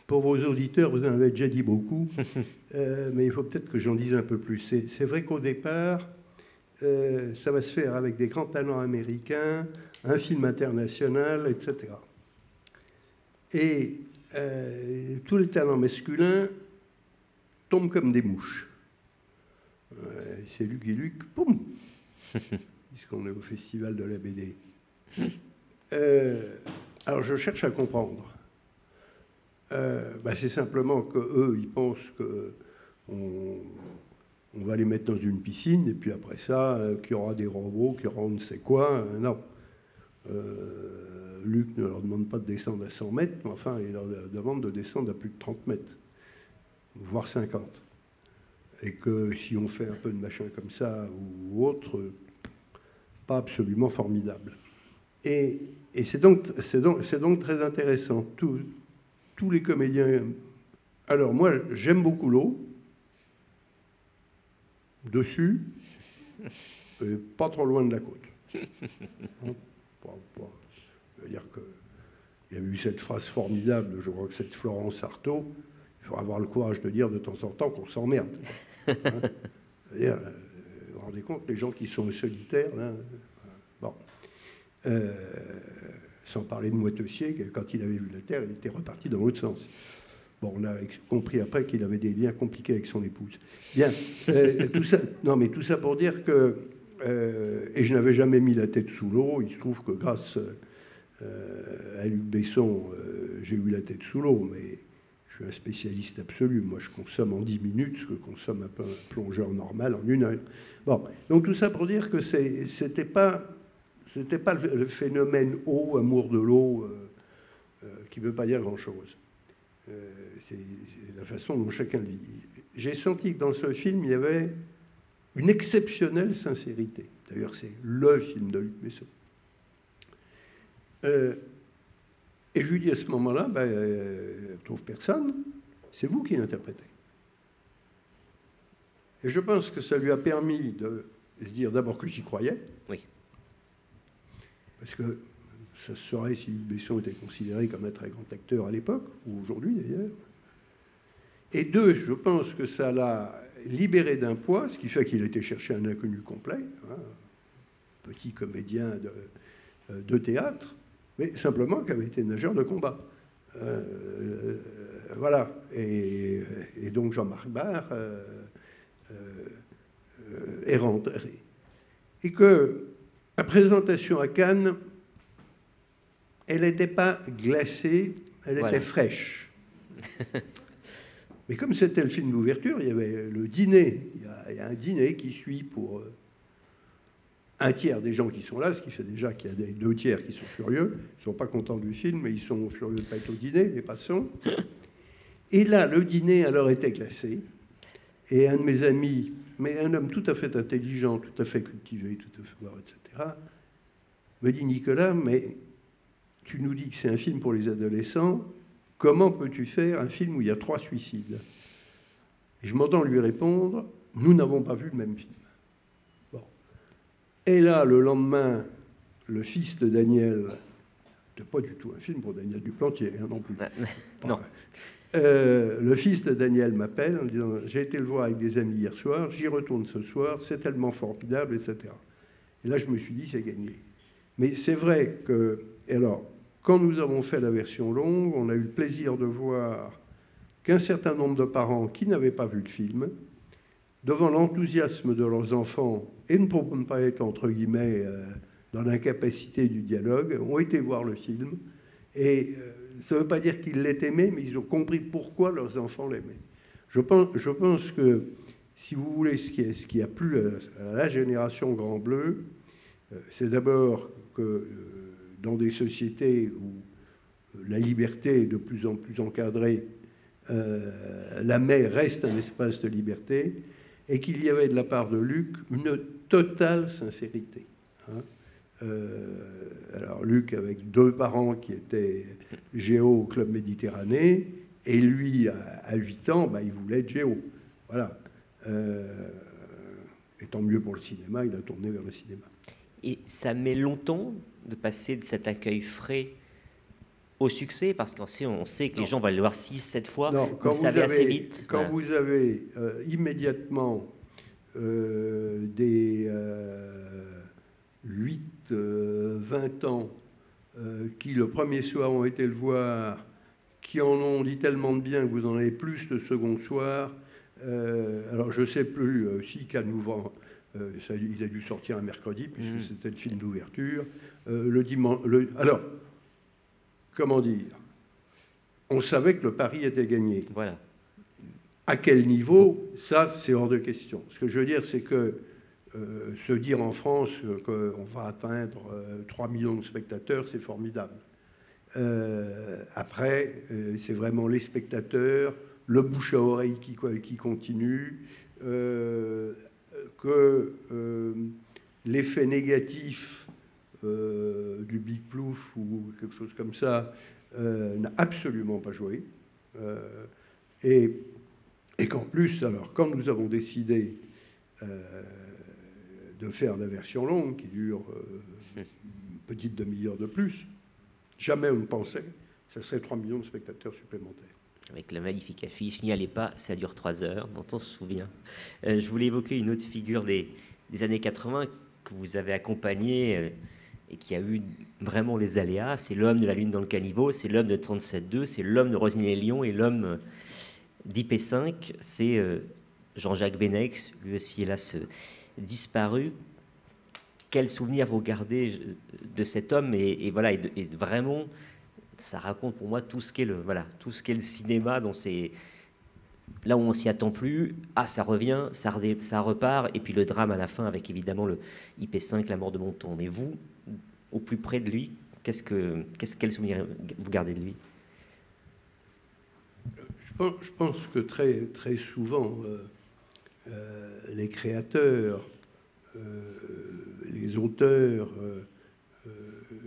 pour vos auditeurs, vous en avez déjà dit beaucoup, mais il faut peut-être que j'en dise un peu plus. C'est vrai qu'au départ, ça va se faire avec des grands talents américains, un film international, etc. Et tous les talents masculins tombent comme des mouches. C'est Lucky Luke, poum, puisqu'on est au festival de la BD. Alors je cherche à comprendre. C'est simplement qu'eux, ils pensent qu'on va les mettre dans une piscine, et puis après ça, qu'il y aura des robots, qu'il y aura on ne sait quoi. Non. Luc ne leur demande pas de descendre à 100 mètres, mais enfin, il leur demande de descendre à plus de 30 mètres, voire 50. Et que si on fait un peu de machin comme ça ou autre, pas absolument formidable. Et c'est donc très intéressant. Tous les comédiens... Alors moi, j'aime beaucoup l'eau, dessus, et pas trop loin de la côte. C'est-à-dire qu'il y a eu cette phrase formidable, je crois que c'est Florence Artaud, il faut avoir le courage de dire de temps en temps qu'on s'emmerde. Hein, c'est-à-dire, vous vous rendez compte, les gens qui sont solitaires, là, bon. Sans parler de Moitessier, quand il avait vu la Terre, il était reparti dans l'autre sens. Bon, on a compris après qu'il avait des liens compliqués avec son épouse. Bien, tout ça pour dire que... et je n'avais jamais mis la tête sous l'eau. Il se trouve que grâce à Luc Besson, j'ai eu la tête sous l'eau, mais je suis un spécialiste absolu. Moi, je consomme en 10 minutes ce que consomme un plongeur normal en 1 heure. Bon, donc tout ça pour dire que c'était pas le phénomène eau, amour de l'eau, qui ne veut pas dire grand-chose. C'est la façon dont chacun le vit. J'ai senti que dans ce film, il y avait une exceptionnelle sincérité. D'ailleurs, c'est le film de Luc Besson. Et je lui dis à ce moment-là, elle trouve personne, c'est vous qui l'interprétez. Et je pense que ça lui a permis de se dire d'abord que j'y croyais. Oui. Parce que ça se saurait si Luc Besson était considéré comme un très grand acteur à l'époque, ou aujourd'hui d'ailleurs. Et deux, je pense que ça l'a libéré d'un poids, ce qui fait qu'il a été chercher un inconnu complet, hein, petit comédien de théâtre, mais simplement qui avait été nageur de combat. Voilà. Et donc Jean-Marc Barr est rentré. Et que la présentation à Cannes, elle n'était pas glacée, elle était fraîche. Mais comme c'était le film d'ouverture, il y avait le dîner. Il y a un dîner qui suit pour un tiers des gens qui sont là, ce qui fait déjà qu'il y a des 2 tiers qui sont furieux. Ils ne sont pas contents du film, mais ils sont furieux de ne pas être au dîner, mais passons. Et là, le dîner alors était glacé. Et un de mes amis, mais un homme tout à fait intelligent, tout à fait cultivé, tout à fait etc., me dit, Nicolas, mais tu nous dis que c'est un film pour les adolescents, comment peux-tu faire un film où il y a 3 suicides? Et je m'entends lui répondre, nous n'avons pas vu le même film. Bon. Et là, le lendemain, le fils de Daniel, c'est pas du tout un film pour Daniel Duplantier, hein, non plus. Non. Le fils de Daniel m'appelle en disant « J'ai été le voir avec des amis hier soir, j'y retourne ce soir, c'est tellement formidable, etc. » Et là, je me suis dit « C'est gagné. » Mais c'est vrai que... Alors, quand nous avons fait la version longue, on a eu le plaisir de voir qu'un certain nombre de parents qui n'avaient pas vu le film, devant l'enthousiasme de leurs enfants, et pour ne pas être, entre guillemets, dans l'incapacité du dialogue, ont été voir le film. Et ça ne veut pas dire qu'ils l'aimaient, mais ils ont compris pourquoi leurs enfants l'aimaient. Je pense que, si vous voulez, ce qui a plu à la génération Grand Bleu, c'est d'abord que dans des sociétés où la liberté est de plus en plus encadrée, la mer reste un espace de liberté, et qu'il y avait de la part de Luc une totale sincérité. Hein. Alors Luc avec 2 parents qui étaient géo au Club Méditerranée, et lui, à 8 ans, bah, il voulait être géo. Voilà. Et tant mieux pour le cinéma, il a tourné vers le cinéma. Et ça met longtemps de passer de cet accueil frais au succès, parce qu'on sait que les gens vont le voir 6-7 fois, non, vous le savez assez vite. Quand vous avez immédiatement des 8-20 ans qui le premier soir ont été le voir, qui en ont dit tellement de bien que vous en avez plus le second soir, alors je ne sais plus si Canouvran, il a dû sortir un mercredi, puisque c'était le film d'ouverture, le dimanche... alors, comment dire, on savait que le pari était gagné. Voilà. À quel niveau, ça, c'est hors de question. Ce que je veux dire, c'est que se dire en France qu'on va atteindre 3 millions de spectateurs, c'est formidable. Après, c'est vraiment les spectateurs, le bouche à oreille qui continue, que l'effet négatif du Big Plouf ou quelque chose comme ça n'a absolument pas joué. Et qu'en plus, alors, quand nous avons décidé de faire la version longue, qui dure une petite demi-heure de plus, jamais on ne pensait que ça serait 3 millions de spectateurs supplémentaires. Avec la magnifique affiche, n'y allez pas, ça dure 3 heures, dont on se souvient. Je voulais évoquer une autre figure des années 80 que vous avez accompagnée et qui a eu vraiment les aléas. C'est l'homme de la Lune dans le caniveau, c'est l'homme de 37.2, c'est l'homme de Roselyne et Lyon et l'homme d'IP5, c'est Jean-Jacques Benex, lui aussi hélas disparu. Quel souvenir vous gardez de cet homme et voilà, et vraiment, ça raconte pour moi tout ce qu'est le cinéma, dont c'est là où on s'y attend plus. Ah, ça revient, ça repart, et puis le drame à la fin avec évidemment le IP5, la mort de Montand. Mais vous, au plus près de lui, quel souvenir vous gardez de lui? Je pense que très, très souvent, les créateurs, les auteurs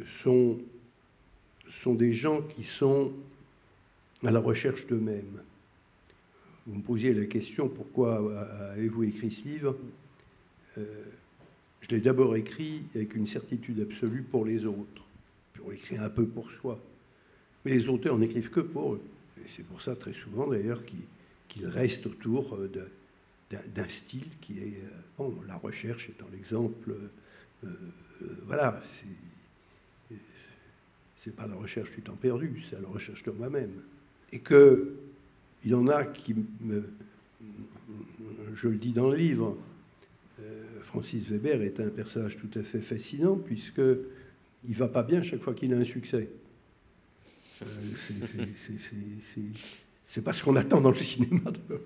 sont des gens qui sont à la recherche d'eux-mêmes. Vous me posiez la question, pourquoi avez-vous écrit ce livre? Je l'ai d'abord écrit avec une certitude absolue pour les autres. Puis on l'écrit un peu pour soi. Mais les auteurs n'écrivent que pour eux. Et c'est pour ça, très souvent, d'ailleurs, qu'ils restent autour d'un style qui est... bon, la recherche étant l'exemple... voilà, c'est pas la recherche du temps perdu, c'est la recherche de moi-même. Et qu'il y en a qui... je le dis dans le livre, Francis Weber est un personnage tout à fait fascinant, puisqu'il ne va pas bien chaque fois qu'il a un succès. C'est pas ce qu'on attend dans le cinéma d'abord.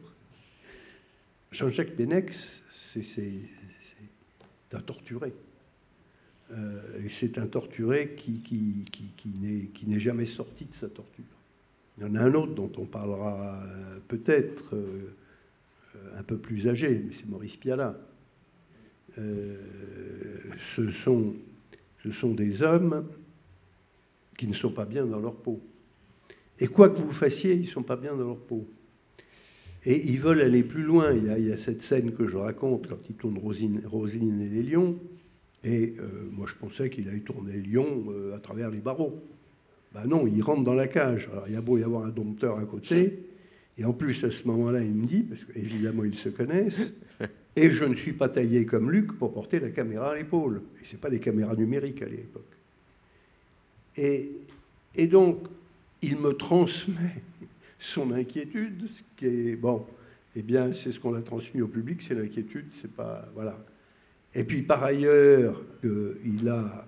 Jean-Jacques Benex, c'est un torturé. Et c'est un torturé qui n'est jamais sorti de sa torture. Il y en a un autre dont on parlera peut-être un peu plus âgé, mais c'est Maurice Pialat. Ce sont des hommes qui ne sont pas bien dans leur peau. Et quoi que vous fassiez, ils ne sont pas bien dans leur peau. Et ils veulent aller plus loin. Il y a cette scène que je raconte quand ils tournent Roselyne et les lions. Et moi, je pensais qu'il allait tourner le lion à travers les barreaux. Ben non, il rentre dans la cage. Alors, il y a beau y avoir un dompteur à côté. Et en plus, à ce moment-là, il me dit, parce qu'évidemment, ils se connaissent, et je ne suis pas taillé comme Luc pour porter la caméra à l'épaule. Et ce n'est pas des caméras numériques à l'époque. Et donc, il me transmet son inquiétude, ce qui est, bon, eh bien, c'est ce qu'on a transmis au public, c'est l'inquiétude, c'est pas, voilà. Et puis, par ailleurs, il a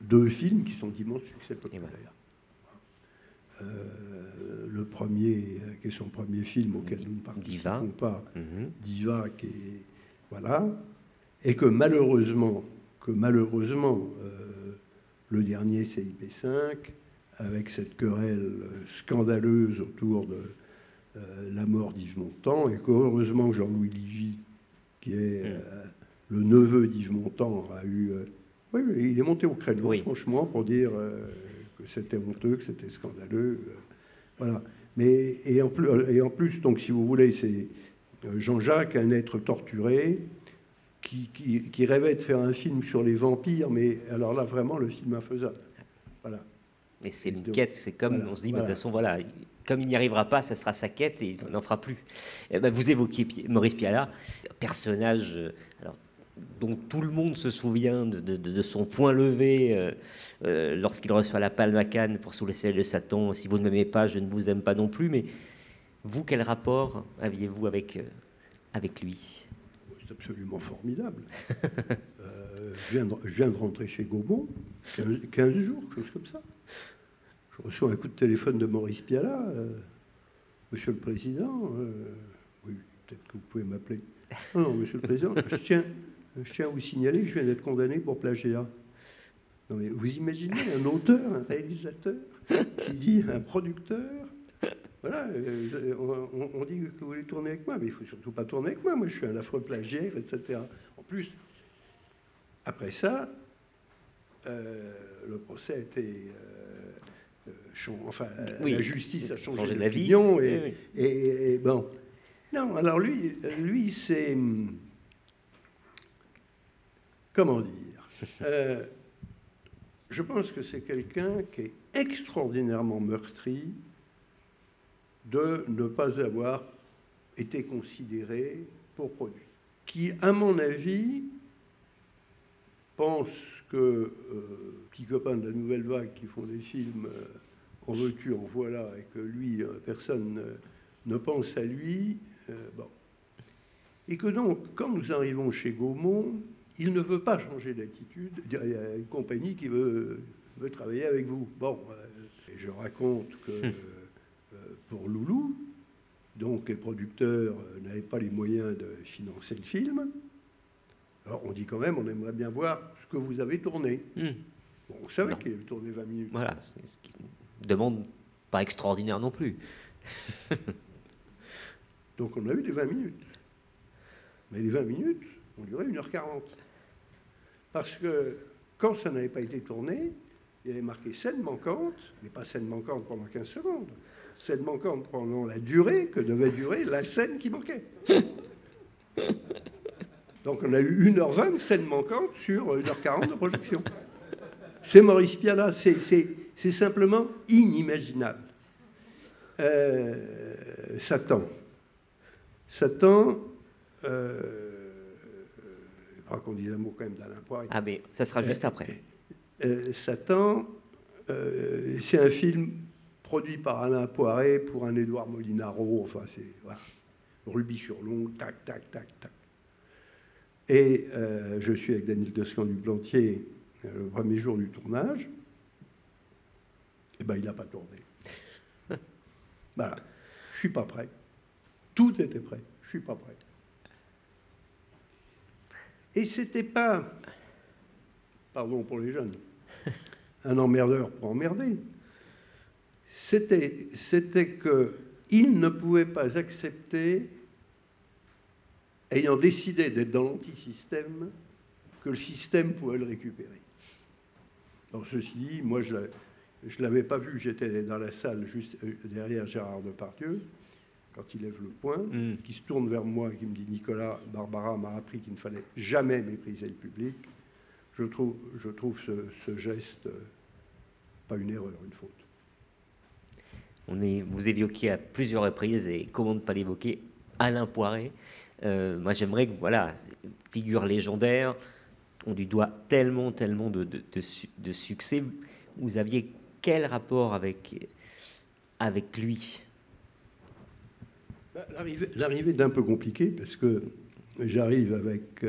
2 films qui sont d'immenses succès populaires. Le premier, qui est son premier film auquel nous ne participons pas, Diva, qui est, voilà, et que malheureusement, le dernier CIP5, avec cette querelle scandaleuse autour de la mort d'Yves Montand, et que heureusement que Jean-Louis Livy, qui est le neveu d'Yves Montand, a eu... oui, il est monté au créneau, franchement, pour dire que c'était honteux, que c'était scandaleux. Voilà. Mais, et en plus, donc, si vous voulez, c'est Jean-Jacques, un être torturé, qui rêvait de faire un film sur les vampires, mais alors là, vraiment, le film infaisable. Voilà. Et c'est une quête, c'est comme, voilà, on se dit, mais de toute façon, voilà, comme il n'y arrivera pas, ça sera sa quête et il n'en fera plus. Et ben, vous évoquiez Maurice Pialat, personnage alors, dont tout le monde se souvient de son point levé lorsqu'il reçoit la palme à Cannes pour Sous le ciel de Satan. Si vous ne m'aimez pas, je ne vous aime pas non plus. Mais vous, quel rapport aviez-vous avec lui? C'est absolument formidable. Je viens de rentrer chez Gaumont, 15 jours, quelque chose comme ça. Je reçois un coup de téléphone de Maurice Pialat. Monsieur le Président, oui, peut-être que vous pouvez m'appeler. Non, Monsieur le Président, je tiens à vous signaler que je viens d'être condamné pour plagiat. Non, mais vous imaginez un auteur, un réalisateur, qui dit à un producteur, voilà, on dit que vous voulez tourner avec moi, mais il ne faut surtout pas tourner avec moi. Moi, je suis un affreux plagiaire, etc. En plus, après ça, le procès a été... la justice a changé d'opinion. Et bon. Non, alors lui c'est... Comment dire je pense que c'est quelqu'un qui est extraordinairement meurtri de ne pas avoir été considéré pour produit. Qui, à mon avis, pense que petits copains de la Nouvelle Vague qui font des films en veux-tu, en voilà, et que lui, personne ne pense à lui, bon. Et que donc, quand nous arrivons chez Gaumont, il ne veut pas changer d'attitude. Il y a une compagnie qui veut travailler avec vous. Bon, et je raconte que pour Loulou, donc les producteurs n'avaient pas les moyens de financer le film. Alors on dit quand même, on aimerait bien voir ce que vous avez tourné. Bon, on savait qu'il avait tourné 20 minutes. Voilà, c'est ce qui demande pas extraordinaire non plus. Donc on a eu des 20 minutes. Mais les 20 minutes ont duré 1h40. Parce que quand ça n'avait pas été tourné, il y avait marqué scène manquante, mais pas scène manquante pendant 15 secondes. Scène manquante pendant la durée que devait durer la scène qui manquait. Donc on a eu 1h20 scène manquante sur 1h40 de projection. C'est Maurice Pialat, c'est simplement inimaginable. Satan, il faudra qu'on dise un mot quand même d'Alain Poirier. Ah, mais ça sera juste après. Satan, c'est un film produit par Alain Poiré pour un Édouard Molinaro. Enfin, c'est voilà, rubis sur l'ongle, tac, tac, tac, tac. Et je suis avec Daniel Toscan du Plantier le premier jour du tournage. Et ben, il n'a pas tourné. Voilà, je suis pas prêt. Tout était prêt. Je suis pas prêt. Et c'était pas, pardon pour les jeunes, un emmerdeur pour emmerder. C'était qu'il ne pouvait pas accepter, ayant décidé d'être dans l'antisystème, que le système pouvait le récupérer. Alors, ceci dit, moi, je ne l'avais pas vu, j'étais dans la salle juste derrière Gérard Depardieu, quand il lève le poing, qui se tourne vers moi et qui me dit « Nicolas, Barbara m'a appris qu'il ne fallait jamais mépriser le public ». Je trouve ce geste pas une erreur, une faute. Vous évoquiez à plusieurs reprises, et comment ne pas l'évoquer, Alain Poiret. Moi, j'aimerais que, voilà, figure légendaire, on lui doit tellement de succès. Vous aviez quel rapport avec lui? L'arrivée est un peu compliquée, parce que j'arrive avec...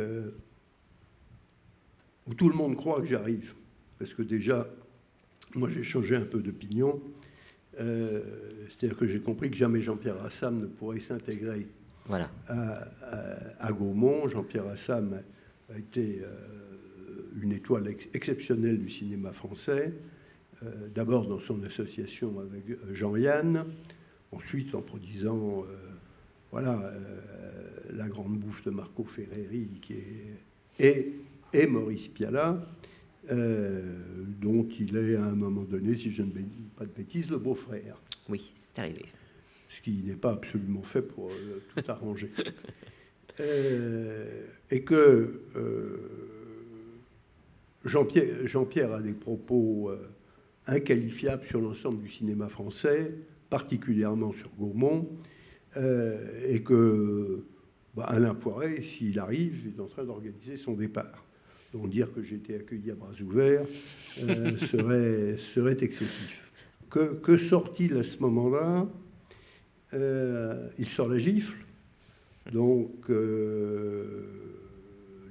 où tout le monde croit que j'arrive. Parce que déjà, moi, j'ai changé un peu d'opinion. C'est-à-dire que j'ai compris que jamais Jean-Pierre Assam ne pourrait s'intégrer à Gaumont. Jean-Pierre Assam a été une étoile exceptionnelle du cinéma français. D'abord dans son association avec Jean-Yann, ensuite en produisant La Grande Bouffe de Marco Ferreri et Maurice Pialat, dont il est à un moment donné, si je ne dis pas de bêtises, le beau-frère. Oui, c'est arrivé. Ce qui n'est pas absolument fait pour tout arranger. Et que Jean-Pierre a des propos inqualifiables sur l'ensemble du cinéma français, particulièrement sur Gaumont, et que Alain Poiret, s'il arrive, est en train d'organiser son départ. Donc dire que j'ai été accueilli à bras ouverts serait excessif. Que sort-il à ce moment-là? Il sort la gifle. Donc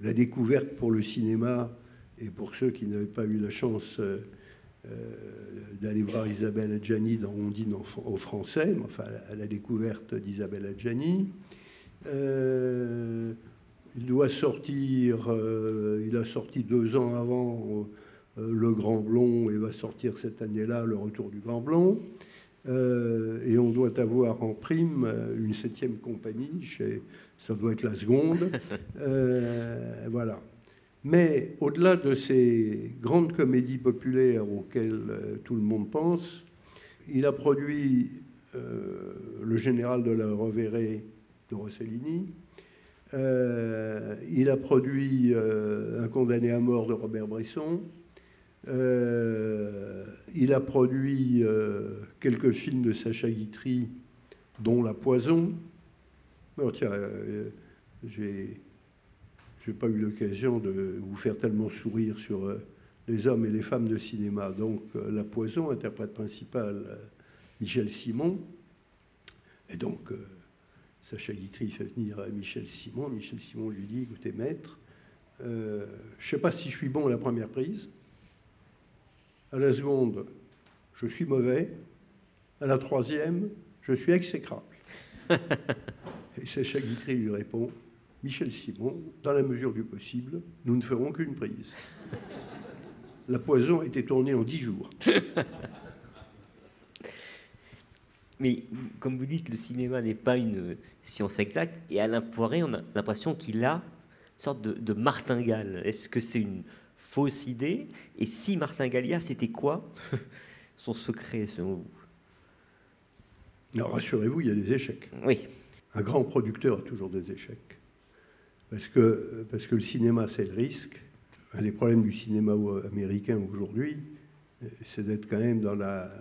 la découverte pour le cinéma, et pour ceux qui n'avaient pas eu la chance d'aller voir Isabelle Adjani dans Ondine au français, enfin à la découverte d'Isabelle Adjani. Il doit sortir, il a sorti 2 ans avant Le Grand Blond, et va sortir cette année-là Le Retour du Grand Blond. Et on doit avoir en prime une 7e compagnie, ça doit être la seconde. Voilà. Mais au-delà de ces grandes comédies populaires auxquelles tout le monde pense, il a produit Le Général de la Rovere de Rossellini. Il a produit Un condamné à mort de Robert Bresson. Il a produit quelques films de Sacha Guitry, dont La Poison. Oh, tiens, j'ai pas eu l'occasion de vous faire tellement sourire sur les hommes et les femmes de cinéma. Donc, La Poison, interprète principal Michel Simon. Et donc, Sacha Guitry fait venir Michel Simon. Michel Simon lui dit, écoutez, maître, je ne sais pas si je suis bon à la première prise. À la seconde, je suis mauvais. À la 3e, je suis exécrable. Et Sacha Guitry lui répond, Michel Simon, dans la mesure du possible, nous ne ferons qu'une prise. La Poison a été tournée en 10 jours. Mais comme vous dites, le cinéma n'est pas une science exacte. Et Alain Poiret, on a l'impression qu'il a une sorte de martingale. Est-ce que c'est une fausse idée? Et si martingale, c'était quoi son secret, selon vous? Non, rassurez-vous, il y a des échecs. Oui. Un grand producteur a toujours des échecs. Parce que le cinéma, c'est le risque. Un des problèmes du cinéma américain aujourd'hui, c'est d'être quand même dans la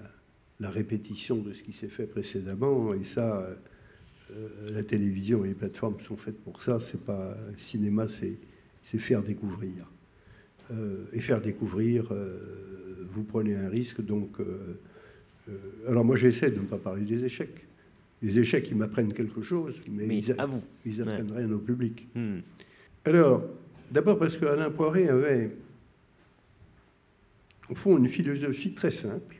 répétition de ce qui s'est fait précédemment. Et ça, la télévision et les plateformes sont faites pour ça. C'est pas le cinéma, c'est faire découvrir. Et faire découvrir, vous prenez un risque. Donc, alors moi, j'essaie de ne pas parler des échecs. Les échecs, ils m'apprennent quelque chose, mais ils apprennent rien au public. Alors, d'abord parce qu'Alain Poiret avait, au fond, une philosophie très simple.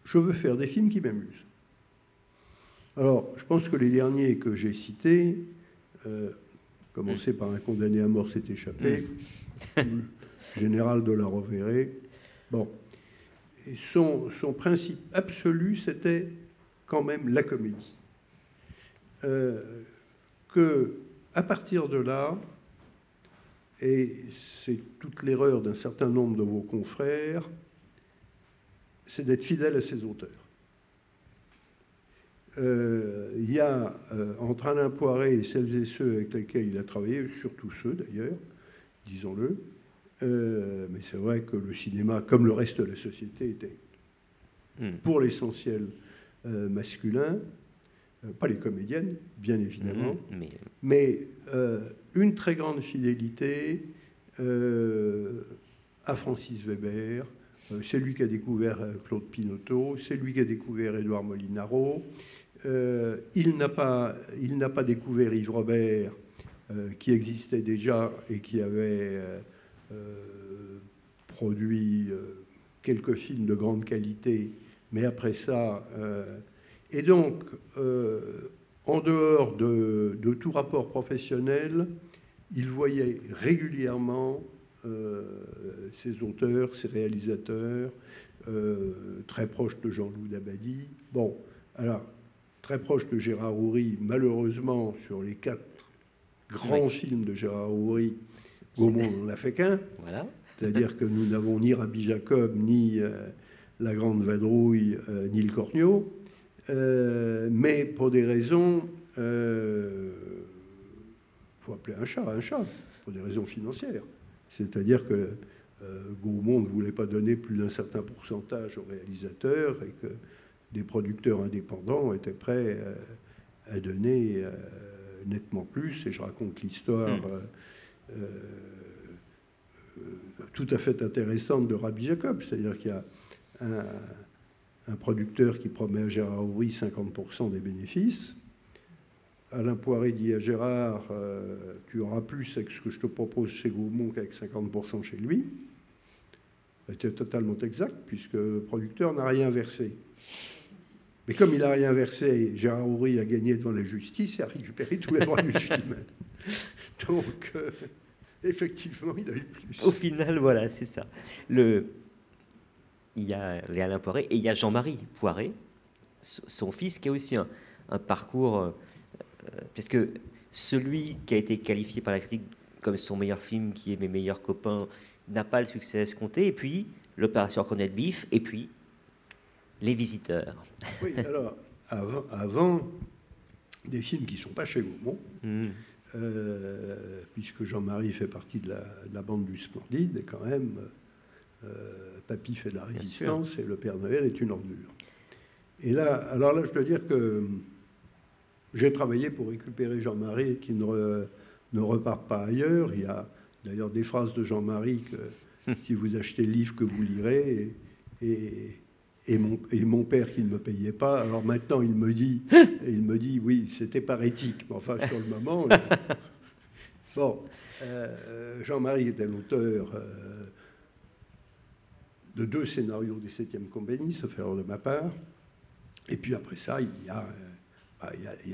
Je veux faire des films qui m'amusent. Alors, je pense que les derniers que j'ai cités, commencer par Un condamné à mort s'est échappé, Général de la Rovere, bon, et son principe absolu, c'était quand même la comédie. Que, à partir de là, et c'est toute l'erreur d'un certain nombre de vos confrères, c'est d'être fidèle à ses auteurs. Il y a entre Alain Poiré et celles et ceux avec lesquels il a travaillé, surtout ceux d'ailleurs, disons-le, mais c'est vrai que le cinéma, comme le reste de la société, était pour l'essentiel masculin, pas les comédiennes, bien évidemment, mais une très grande fidélité à Francis Weber. C'est lui qui a découvert Claude Pinoteau, c'est lui qui a découvert Édouard Molinaro. Il n'a pas découvert Yves Robert, qui existait déjà et qui avait produit quelques films de grande qualité, mais après ça... et donc, en dehors de tout rapport professionnel, il voyait régulièrement ses auteurs, ses réalisateurs, très proche de Jean-Loup Dabadi. Bon, alors, très proche de Gérard Houry, malheureusement, sur les 4 grands films de Gérard Houry, Gaumont n'en a fait qu'un. Voilà. C'est-à-dire que nous n'avons ni Rabbi Jacob, ni La Grande Vadrouille, ni Le Corneau. Mais pour des raisons, faut appeler un chat, pour des raisons financières. C'est-à-dire que Gaumont ne voulait pas donner plus d'un certain pourcentage aux réalisateurs et que des producteurs indépendants étaient prêts à donner nettement plus. Et je raconte l'histoire tout à fait intéressante de Rabbi Jacob. C'est-à-dire qu'il y a un producteur qui promet à Gérard Houry 50% des bénéfices. Alain Poiré dit à Gérard, tu auras plus avec ce que je te propose chez Gaumont qu'avec 50% chez lui. C'était totalement exact, puisque le producteur n'a rien versé. Mais comme il n'a rien versé, Gérard Houry a gagné devant la justice et a récupéré tous les droits du film. Donc, effectivement, il a eu plus. Au final, voilà, c'est ça. Il y a Alain Poiré et il y a Jean-Marie Poiré, son fils, qui a aussi un parcours... parce que celui qui a été qualifié par la critique comme son meilleur film, qui est Mes meilleurs copains, n'a pas le succès escompté. Et puis, l'opération Corned Beef, et puis, Les Visiteurs. Oui, alors, avant des films qui ne sont pas chez Gaumont, puisque Jean-Marie fait partie de la bande du Splendide, et quand même, Papy fait de la résistance, et Le Père Noël est une ordure. Et là, alors là, je dois dire que j'ai travaillé pour récupérer Jean-Marie qui ne repart pas ailleurs. Il y a d'ailleurs des phrases de Jean-Marie que si vous achetez le livre que vous lirez, et mon père qui ne me payait pas. Alors maintenant, il me dit oui, c'était par éthique. Mais enfin, sur le moment... Bon, Jean-Marie était l'auteur de 2 scénarios des 7e compagnie, sauf erreur de ma part. Et puis après ça, il y a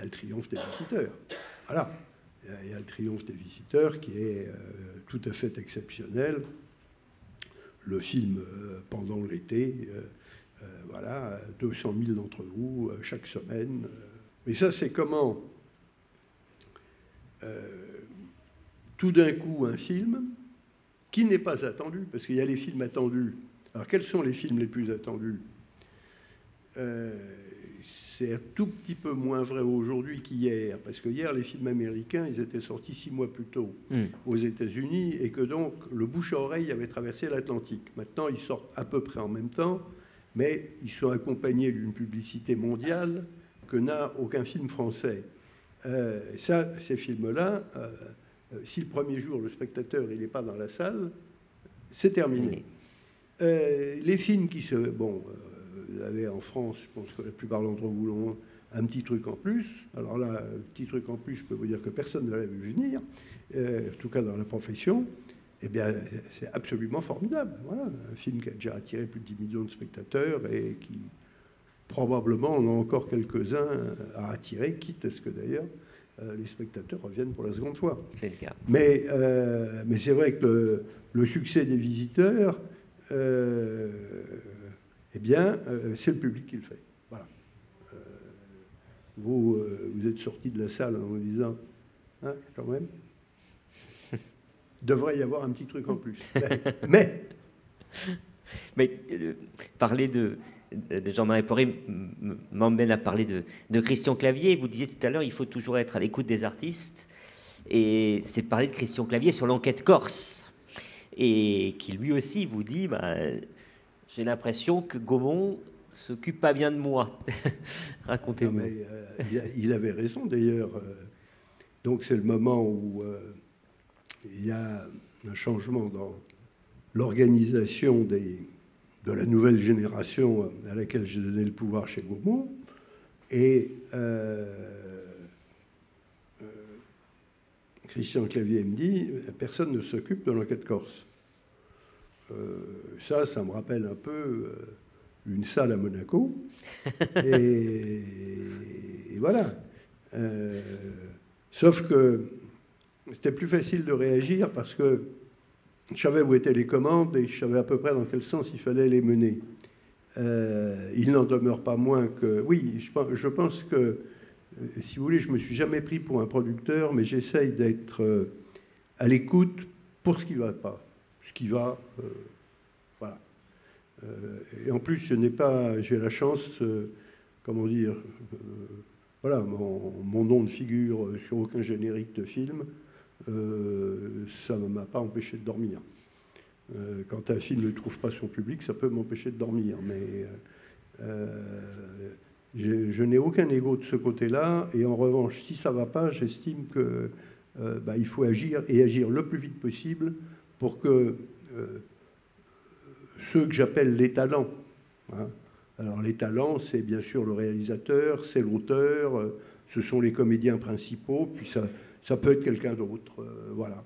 le Triomphe des visiteurs. Voilà. Il y a le Triomphe des visiteurs qui est tout à fait exceptionnel. Le film pendant l'été, voilà, 200 000 d'entre vous chaque semaine. Mais ça, c'est comment tout d'un coup un film qui n'est pas attendu, parce qu'il y a les films attendus. Alors quels sont les films les plus attendus ? C'est un tout petit peu moins vrai aujourd'hui qu'hier, parce que hier, les films américains, ils étaient sortis 6 mois plus tôt aux États-Unis, et que donc le bouche à oreille avait traversé l'Atlantique. Maintenant, ils sortent à peu près en même temps, mais ils sont accompagnés d'une publicité mondiale que n'a aucun film français. Ces films-là, si le premier jour, le spectateur il n'est pas dans la salle, c'est terminé. Les films qui se... vous avez en France, je pense que la plupart d'entre vous l'ont, un petit truc en plus. Alors là, un petit truc en plus, je peux vous dire que personne ne l'avait vu venir, en tout cas dans la profession. Eh bien, c'est absolument formidable. Voilà, un film qui a déjà attiré plus de 10 millions de spectateurs et qui, probablement, en a encore quelques-uns à attirer, quitte à ce que, d'ailleurs, les spectateurs reviennent pour la seconde fois. C'est le cas. Mais c'est vrai que le succès des visiteurs... eh bien, c'est le public qui le fait. Voilà. Vous êtes sorti de la salle en vous disant, hein, quand même. devrait y avoir un petit truc en plus. Mais parler de Jean-Marie Poré m'emmène à parler de Christian Clavier. Vous disiez tout à l'heure, il faut toujours être à l'écoute des artistes. Et c'est parler de Christian Clavier sur l'enquête corse. Et qui lui aussi vous dit, j'ai l'impression que Gaumont s'occupe pas bien de moi. Racontez-nous. Il avait raison d'ailleurs. Donc c'est le moment où il y a un changement dans l'organisation de la nouvelle génération à laquelle j'ai donné le pouvoir chez Gaumont. Et Christian Clavier me dit, personne ne s'occupe de l'enquête corse. Ça me rappelle un peu une salle à Monaco. Et voilà. Sauf que c'était plus facile de réagir parce que je savais où étaient les commandes et je savais à peu près dans quel sens il fallait les mener. Il n'en demeure pas moins que... Oui, je pense que, si vous voulez, je ne me suis jamais pris pour un producteur, mais j'essaye d'être à l'écoute pour ce qui ne va pas. Ce qui va, voilà. Et en plus, j'ai la chance, comment dire, voilà, mon nom de figure sur aucun générique de film, ça ne m'a pas empêché de dormir. Quand un film ne trouve pas son public, ça peut m'empêcher de dormir, mais je n'ai aucun ego de ce côté-là, et en revanche, si ça ne va pas, j'estime que il faut agir, et agir le plus vite possible pour que ceux que j'appelle les talents, hein. Alors les talents, c'est bien sûr le réalisateur, c'est l'auteur, ce sont les comédiens principaux, puis ça peut être quelqu'un d'autre, voilà.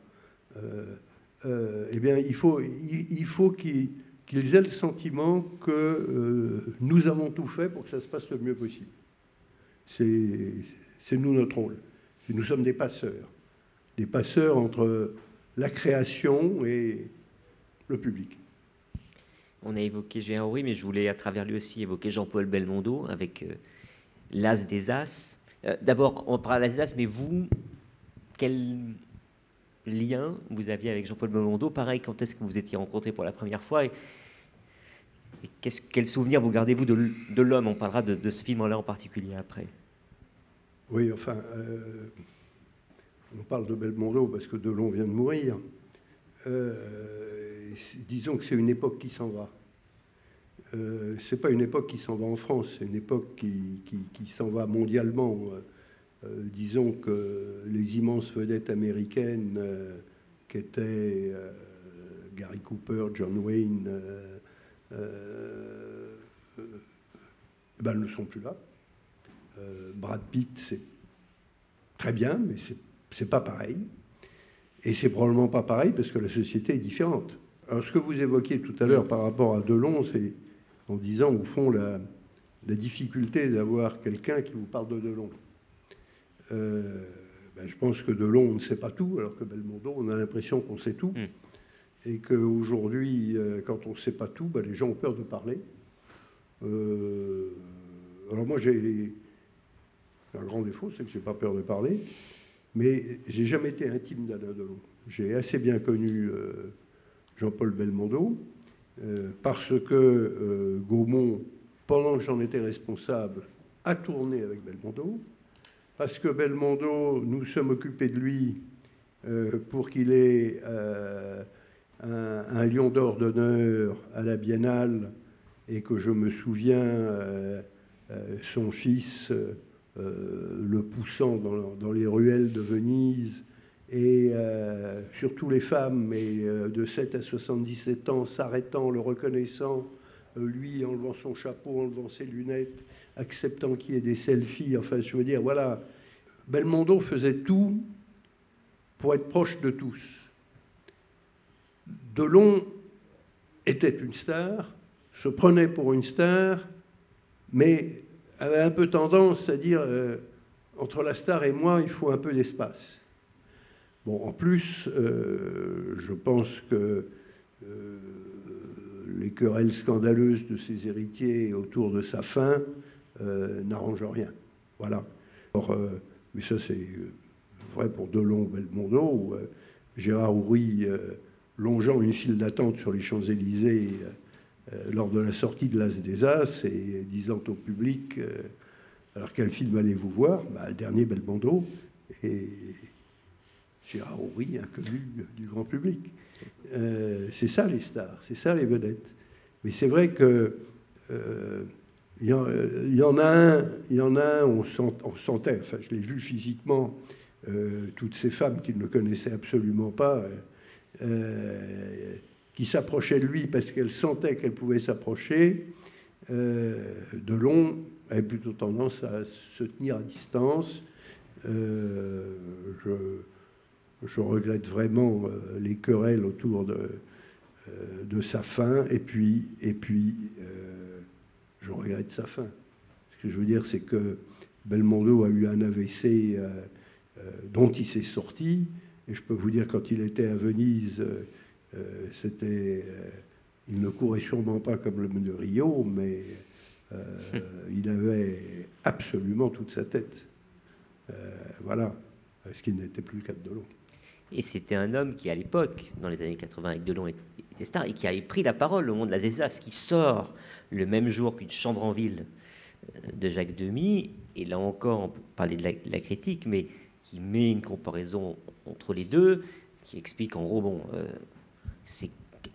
Eh bien, il faut qu'ils aient le sentiment que nous avons tout fait pour que ça se passe le mieux possible. C'est nous notre rôle. Nous sommes des passeurs entre la création et le public. On a évoqué Jean Houry, mais je voulais à travers lui aussi évoquer Jean-Paul Belmondo avec l'As des As. D'abord, on parle des As, mais vous, quel lien vous aviez avec Jean-Paul Belmondo? Pareil, quand est-ce que vous étiez rencontrés pour la première fois et quel souvenir vous gardez-vous de l'homme? On parlera de ce film-là en particulier après. Oui, enfin, on parle de Belmondo parce que Delon vient de mourir. Disons que c'est une époque qui s'en va. C'est pas une époque qui s'en va en France, c'est une époque qui s'en va mondialement. Disons que les immenses vedettes américaines qui étaient Gary Cooper, John Wayne, ne sont plus là. Brad Pitt, c'est très bien, mais c'est pas pareil. Et c'est probablement pas pareil parce que la société est différente. Alors, ce que vous évoquiez tout à l'heure par rapport à Delon, c'est en disant, au fond, la difficulté d'avoir quelqu'un qui vous parle de Delon. Je pense que Delon, on ne sait pas tout, alors que Belmondo, on a l'impression qu'on sait tout. Et qu'aujourd'hui, quand on ne sait pas tout, les gens ont peur de parler. Alors moi, j'ai un grand défaut, c'est que je n'ai pas peur de parler. Mais j'ai jamais été intime d'Alain Delon. J'ai assez bien connu Jean-Paul Belmondo parce que Gaumont, pendant que j'en étais responsable, a tourné avec Belmondo. Parce que Belmondo, nous sommes occupés de lui pour qu'il ait un lion d'or d'honneur à la Biennale et que je me souviens, son fils... le poussant dans les ruelles de Venise, et surtout les femmes, mais de 7 à 77 ans, s'arrêtant, le reconnaissant, lui enlevant son chapeau, enlevant ses lunettes, acceptant qu'il y ait des selfies, enfin je veux dire, voilà. Belmondo faisait tout pour être proche de tous. Delon était une star, se prenait pour une star, mais avait un peu tendance à dire entre la star et moi, il faut un peu d'espace. Bon, en plus, je pense que les querelles scandaleuses de ses héritiers autour de sa fin n'arrangent rien. Voilà. Alors, mais ça, c'est vrai pour Delon, Belmondo. Gérard Houry longeant une file d'attente sur les Champs-Élysées lors de la sortie de l'As des As et disant au public alors quel film allez-vous voir? Le dernier Belmondo, et Gérard Houry inconnu du grand public. C'est ça les stars, c'est ça les vedettes. Mais c'est vrai que il y en a un, on sentait, enfin je l'ai vu physiquement, toutes ces femmes qu'il ne connaissait absolument pas, qui s'approchaient de lui parce qu'elles sentaient qu'elles pouvaient s'approcher. Delon avait plutôt tendance à se tenir à distance. Je regrette vraiment les querelles autour de sa fin, et puis je regrette sa fin. Ce que je veux dire, c'est que Belmondo a eu un AVC dont il s'est sorti, et je peux vous dire, quand il était à Venise, il ne courait sûrement pas comme l'homme de Rio, mais il avait absolument toute sa tête. Voilà, ce qui n'était plus le cas de Delon. Et c'était un homme qui, à l'époque, dans les années 80, avec Delon, était star, et qui avait pris la parole au monde de la Zézas, qui sort le même jour qu'une Chambre en ville de Jacques Demy. Et là encore, on peut parler de la critique, mais qui met une comparaison entre les deux, qui explique en gros,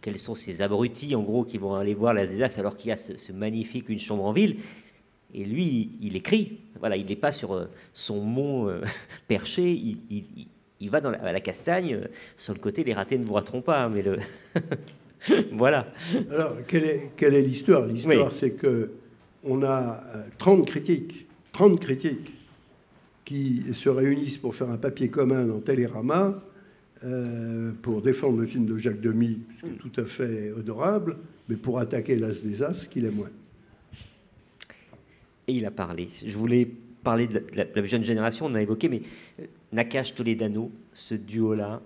quels sont ces abrutis, en gros, qui vont aller voir la Zézas alors qu'il y a ce magnifique Une Chambre en ville. Et lui, il écrit, voilà, il n'est pas sur son mont perché, il va à la castagne, sur le côté, les ratés ne vous rateront pas, mais le... voilà. Alors, quelle est l'histoire? L'histoire, oui, c'est qu'on a 30 critiques qui se réunissent pour faire un papier commun dans Télérama pour défendre le film de Jacques Demy, ce qui est tout à fait honorable, mais pour attaquer l'As des As, qu'il est moins. Et il a parlé. Je voulais parler de la jeune génération, on a évoqué, mais Nakache-Toledano, ce duo-là,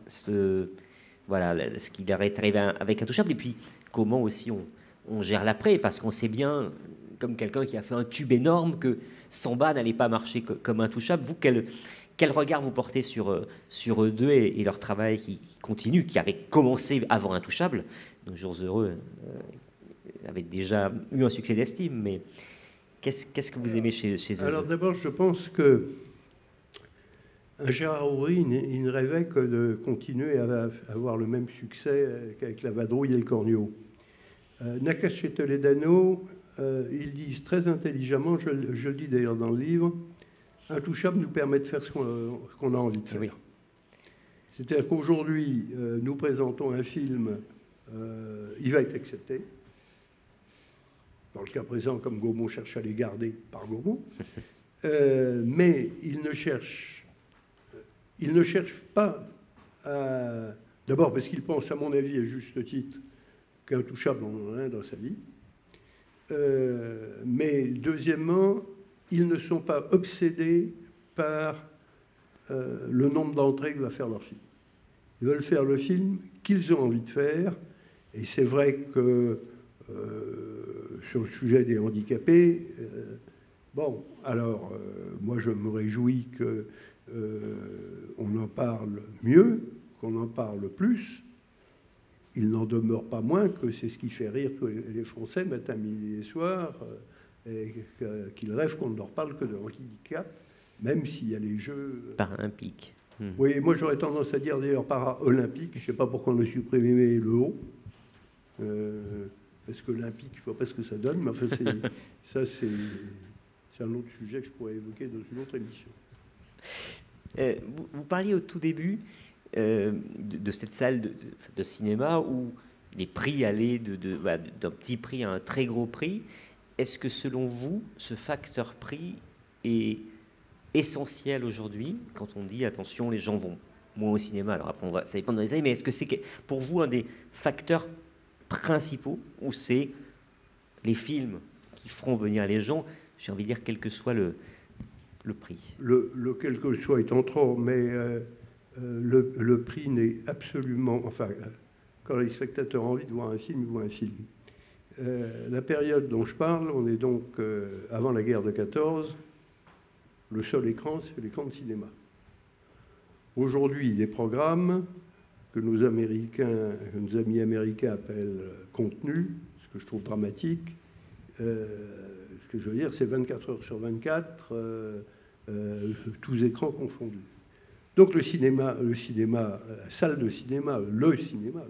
voilà, ce qu'il est arrivé avec Intouchable, et puis comment aussi on gère l'après, parce qu'on sait bien, comme quelqu'un qui a fait un tube énorme, que Samba n'allait pas marcher comme Intouchable. Vous, quel regard vous portez sur eux deux et leur travail qui continue, qui avait commencé avant Intouchable? Donc Jours heureux avait déjà eu un succès d'estime, mais qu'est-ce que vous aimez chez eux? Alors d'abord, je pense que Gérard Houry, il ne rêvait que de continuer à avoir le même succès qu'avec La Vadrouille et le Cornio. Nakache et Toledano, ils disent très intelligemment, je le dis d'ailleurs dans le livre, Intouchable nous permet de faire ce qu'on a envie de faire. Oui. C'est-à-dire qu'aujourd'hui, nous présentons un film, il va être accepté. Dans le cas présent, comme Gaumont cherche à les garder par Gaumont. Mais il ne cherche pas à... D'abord parce qu'il pense, à mon avis, à juste titre, qu'Intouchable en a un dans sa vie. Mais deuxièmement, ils ne sont pas obsédés par le nombre d'entrées que va faire leur film. Ils veulent faire le film qu'ils ont envie de faire. Et c'est vrai que sur le sujet des handicapés, moi je me réjouis qu'on en parle mieux, qu'on en parle plus. Il n'en demeure pas moins que c'est ce qui fait rire tous les Français matin, midi et soir, et qu'ils rêvent qu'on ne leur parle que de handicap, même s'il y a les Jeux paralympiques. Oui, moi j'aurais tendance à dire d'ailleurs para-olympique. Je ne sais pas pourquoi on a supprimé le haut. Parce que l'olympique, je ne vois pas ce que ça donne, mais enfin, c'est un autre sujet que je pourrais évoquer dans une autre émission. Vous parliez au tout début de cette salle de cinéma où les prix allaient d'un petit prix à un très gros prix. Est-ce que selon vous, ce facteur prix est essentiel aujourd'hui quand on dit attention, les gens vont moins au cinéma? Alors après, ça dépend des années, mais est-ce que c'est pour vous un des facteurs principaux, ou c'est les films qui feront venir les gens, j'ai envie de dire, quel que soit le prix? Le quel que soit étant trop, mais le prix n'est absolument... Enfin, quand les spectateurs ont envie de voir un film, ils voient un film. La période dont je parle, on est donc avant la guerre de 14, le seul écran, c'est l'écran de cinéma. Aujourd'hui, les programmes que nos amis américains appellent contenu, ce que je trouve dramatique. Ce que je veux dire, c'est 24 heures sur 24, tous écrans confondus. Donc le cinéma, la salle de cinéma, le cinéma,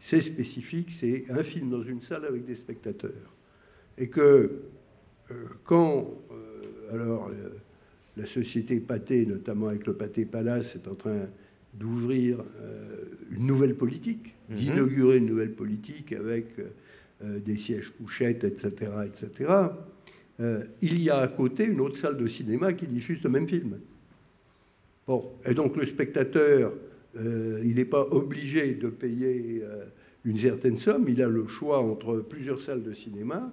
c'est spécifique, c'est un film dans une salle avec des spectateurs. Et que quand la société Pathé, notamment avec le Pathé Palace, est en train d'ouvrir une nouvelle politique, d'inaugurer une nouvelle politique avec des sièges couchettes, etc., etc., il y a à côté une autre salle de cinéma qui diffuse le même film. Bon, et donc le spectateur, il n'est pas obligé de payer une certaine somme, il a le choix entre plusieurs salles de cinéma,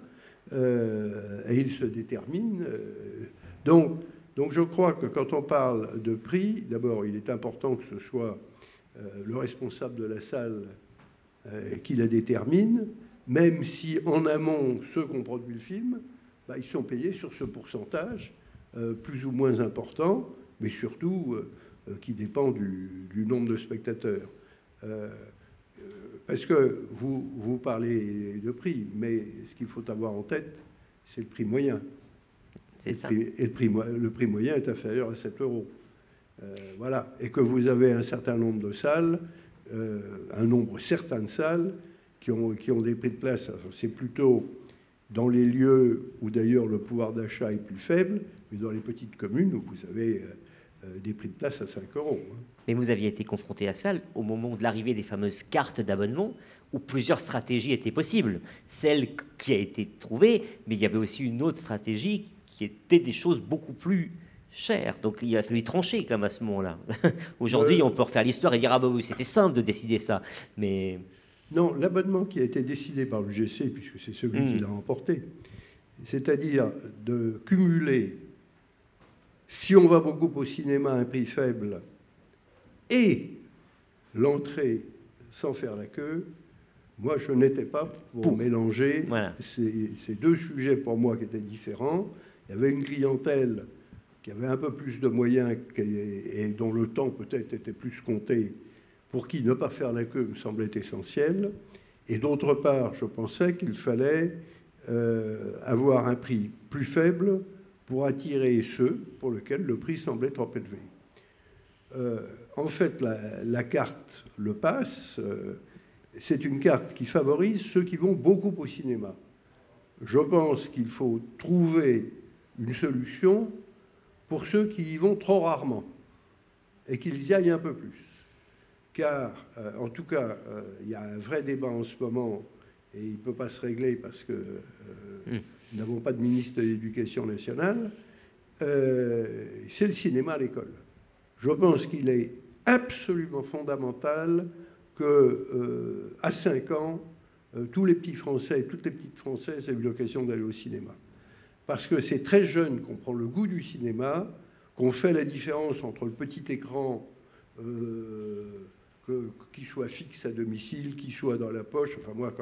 et il se détermine. Donc je crois que quand on parle de prix, d'abord, il est important que ce soit le responsable de la salle qui la détermine, même si en amont, ceux qui ont produit le film, ils sont payés sur ce pourcentage plus ou moins important, mais surtout qui dépend du nombre de spectateurs. Parce que vous parlez de prix, mais ce qu'il faut avoir en tête, c'est le prix moyen. C'est ça. Et le prix moyen est inférieur à 7 euros. Voilà. Et que vous avez un certain nombre de salles, un nombre certain de salles qui ont des prix de place. C'est plutôt dans les lieux où d'ailleurs le pouvoir d'achat est plus faible, mais dans les petites communes où vous avez des prix de place à 5 euros. Mais vous aviez été confronté à ça au moment de l'arrivée des fameuses cartes d'abonnement, où plusieurs stratégies étaient possibles. Celle qui a été trouvée, mais il y avait aussi une autre stratégie qui était des choses beaucoup plus chères. Donc il a fallu trancher quand même à ce moment-là. Aujourd'hui, on peut refaire l'histoire et dire « Ah bah oui, c'était simple de décider ça ». Mais... Non, l'abonnement qui a été décidé par l'UGC, puisque c'est celui qui l'a emporté, c'est-à-dire de cumuler, si on va beaucoup au cinéma, un prix faible et l'entrée sans faire la queue, moi je n'étais pas pour mélanger ces deux sujets pour moi qui étaient différents. Il y avait une clientèle qui avait un peu plus de moyens et dont le temps peut-être était plus compté, pour qui ne pas faire la queue me semblait essentiel. Et d'autre part, je pensais qu'il fallait avoir un prix plus faible pour attirer ceux pour lesquels le prix semblait trop élevé. En fait, la carte, le pass, c'est une carte qui favorise ceux qui vont beaucoup au cinéma. Je pense qu'il faut trouver une solution pour ceux qui y vont trop rarement et qu'ils y aillent un peu plus. Car, en tout cas, il y a un vrai débat en ce moment, et il ne peut pas se régler parce que nous n'avons pas de ministre de l'Éducation nationale, c'est le cinéma à l'école. Je pense qu'il est absolument fondamental qu'à 5 ans, tous les petits Français et toutes les petites Françaises aient eu l'occasion d'aller au cinéma. Parce que c'est très jeune qu'on prend le goût du cinéma, qu'on fait la différence entre le petit écran qui soit fixe à domicile, qui soit dans la poche. Enfin, moi,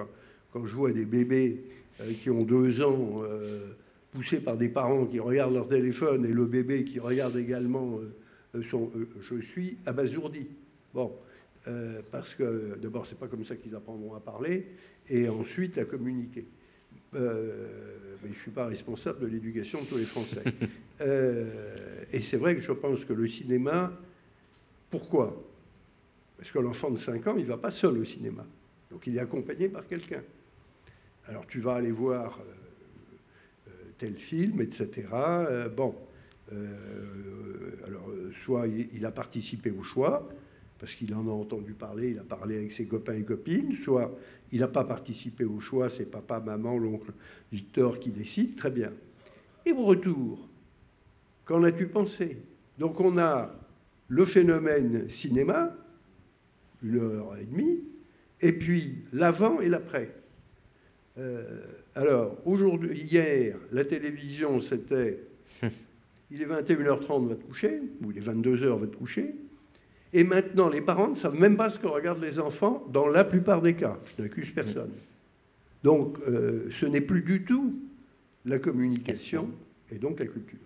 quand je vois des bébés qui ont 2 ans, poussés par des parents qui regardent leur téléphone, et le bébé qui regarde également, je suis abasourdi. Bon, parce que d'abord, c'est pas comme ça qu'ils apprendront à parler, et ensuite à communiquer. Mais je ne suis pas responsable de l'éducation de tous les Français. Et c'est vrai que je pense que le cinéma... Pourquoi ? Parce que l'enfant de 5 ans, il ne va pas seul au cinéma. Donc il est accompagné par quelqu'un. Alors tu vas aller voir tel film, etc. Alors soit il a participé au choix, parce qu'il en a entendu parler, il a parlé avec ses copains et copines, soit il n'a pas participé au choix, c'est papa, maman, l'oncle Victor qui décide, très bien. Et au retour, qu'en as-tu pensé ? Donc on a le phénomène cinéma, 1h30, et puis l'avant et l'après. Alors, hier, la télévision, c'était il est 21h30, va te coucher, ou il est 22h, va te coucher. Et maintenant, les parents ne savent même pas ce que regardent les enfants, dans la plupart des cas. Je n'accuse personne. Donc, ce n'est plus du tout la communication et donc la culture.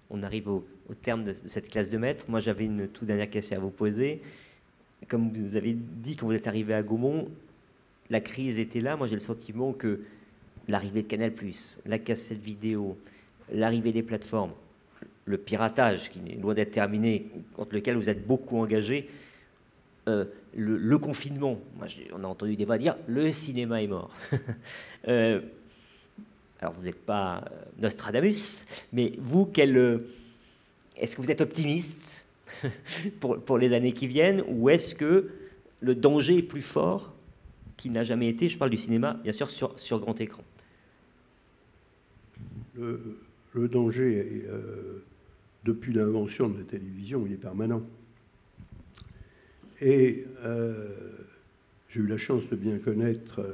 On arrive au terme de cette classe de maîtres. Moi, j'avais une toute dernière question à vous poser. comme vous avez dit quand vous êtes arrivé à Gaumont, la crise était là. Moi, j'ai le sentiment que l'arrivée de Canal+, la cassette vidéo, l'arrivée des plateformes, le piratage, qui est loin d'être terminé, contre lequel vous êtes beaucoup engagé, le confinement, moi, on a entendu des voix dire « le cinéma est mort ». Alors, vous n'êtes pas Nostradamus, mais vous, est-ce que vous êtes optimiste pour les années qui viennent, ou est-ce que le danger est plus fort qu'il n'a jamais été? Je parle du cinéma, bien sûr, sur grand écran. Le danger, depuis l'invention de la télévision, il est permanent. Et j'ai eu la chance de bien connaître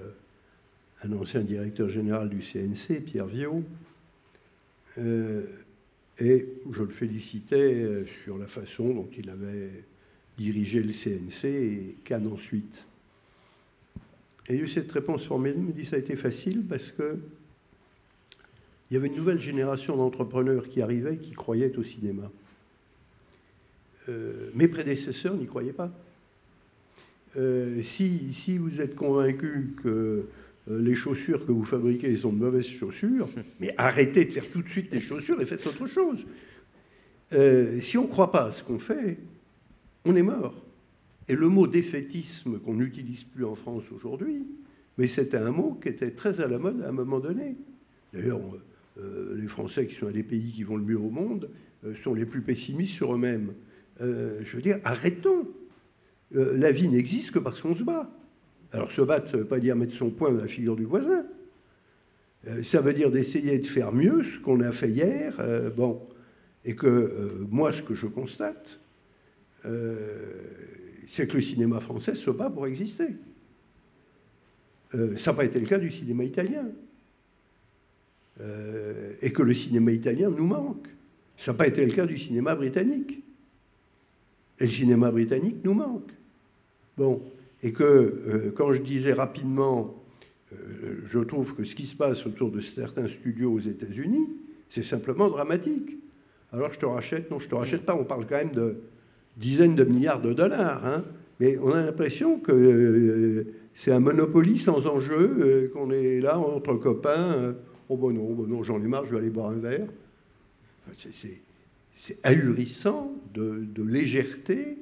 un ancien directeur général du CNC, Pierre Viaud, et je le félicitais sur la façon dont il avait dirigé le CNC et Cannes ensuite. Et il y a eu cette réponse formelle, il me dit ça a été facile parce que il y avait une nouvelle génération d'entrepreneurs qui arrivait, qui croyaient au cinéma. Mes prédécesseurs n'y croyaient pas. Si vous êtes convaincu que les chaussures que vous fabriquez sont de mauvaises chaussures, mais arrêtez de faire tout de suite des chaussures et faites autre chose. Si on ne croit pas à ce qu'on fait, on est mort. Et le mot défaitisme qu'on n'utilise plus en France aujourd'hui, mais c'était un mot qui était très à la mode à un moment donné. D'ailleurs, les Français qui sont un des pays qui vont le mieux au monde sont les plus pessimistes sur eux-mêmes. Je veux dire, arrêtons. La vie n'existe que parce qu'on se bat. Alors se battre, ça ne veut pas dire mettre son poing dans la figure du voisin. Ça veut dire d'essayer de faire mieux ce qu'on a fait hier. Bon. Et que moi, ce que je constate, c'est que le cinéma français se bat pour exister. Ça n'a pas été le cas du cinéma italien. Et que le cinéma italien nous manque. Ça n'a pas été le cas du cinéma britannique. Et le cinéma britannique nous manque. Bon. Et que, quand je disais rapidement, je trouve que ce qui se passe autour de certains studios aux États-Unis, c'est simplement dramatique. Alors je te rachète, non, je te rachète pas, on parle quand même de dizaines de milliards de dollars, hein, mais on a l'impression que c'est un Monopoly sans enjeu, qu'on est là entre copains, oh bon non, j'en ai marre, je vais aller boire un verre. Enfin, c'est ahurissant de légèreté,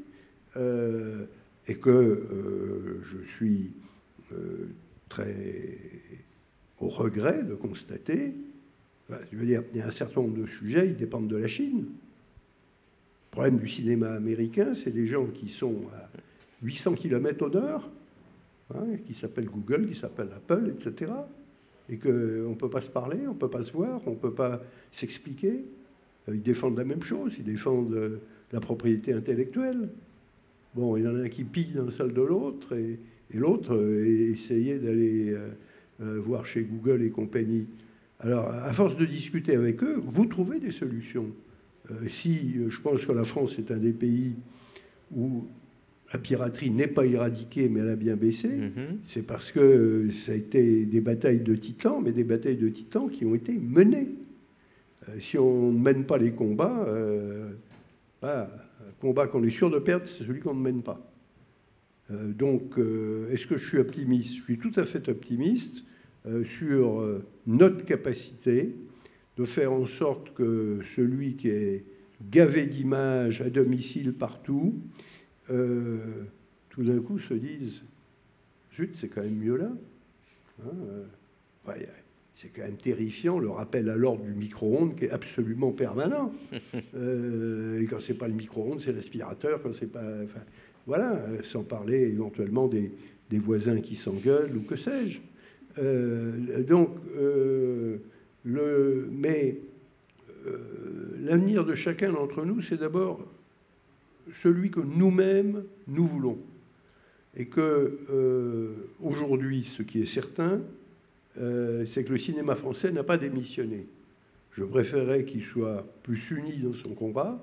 et que je suis très au regret de constater, je veux dire, il y a un certain nombre de sujets, ils dépendent de la Chine. Le problème du cinéma américain, c'est des gens qui sont à 800 km au nord, hein, qui s'appellent Google, qui s'appellent Apple, etc. Et qu'on ne peut pas se parler, on ne peut pas se voir, on ne peut pas s'expliquer. Ils défendent la même chose, ils défendent la propriété intellectuelle. Bon, il y en a un qui pille dans la salle de l'autre, et l'autre essayait d'aller voir chez Google et compagnie. Alors, à force de discuter avec eux, vous trouvez des solutions. Je pense que la France est un des pays où la piraterie n'est pas éradiquée, mais elle a bien baissé, c'est parce que ça a été des batailles de titans, mais des batailles de titans qui ont été menées. Si on ne mène pas les combats, un combat qu'on est sûr de perdre, c'est celui qu'on ne mène pas. Donc, est-ce que je suis optimiste? Je suis tout à fait optimiste sur notre capacité de faire en sorte que celui qui est gavé d'images à domicile partout, tout d'un coup se dise « Zut, c'est quand même mieux là hein, ». C'est quand même terrifiant, le rappel à l'ordre du micro-ondes qui est absolument permanent. Et quand c'est pas le micro-ondes, c'est l'aspirateur, quand c'est pas... Enfin, voilà, sans parler éventuellement des voisins qui s'engueulent ou que sais-je. L'avenir de chacun d'entre nous, c'est d'abord celui que nous-mêmes, nous voulons. Et que aujourd'hui, ce qui est certain, c'est que le cinéma français n'a pas démissionné. Je préférerais qu'il soit plus uni dans son combat.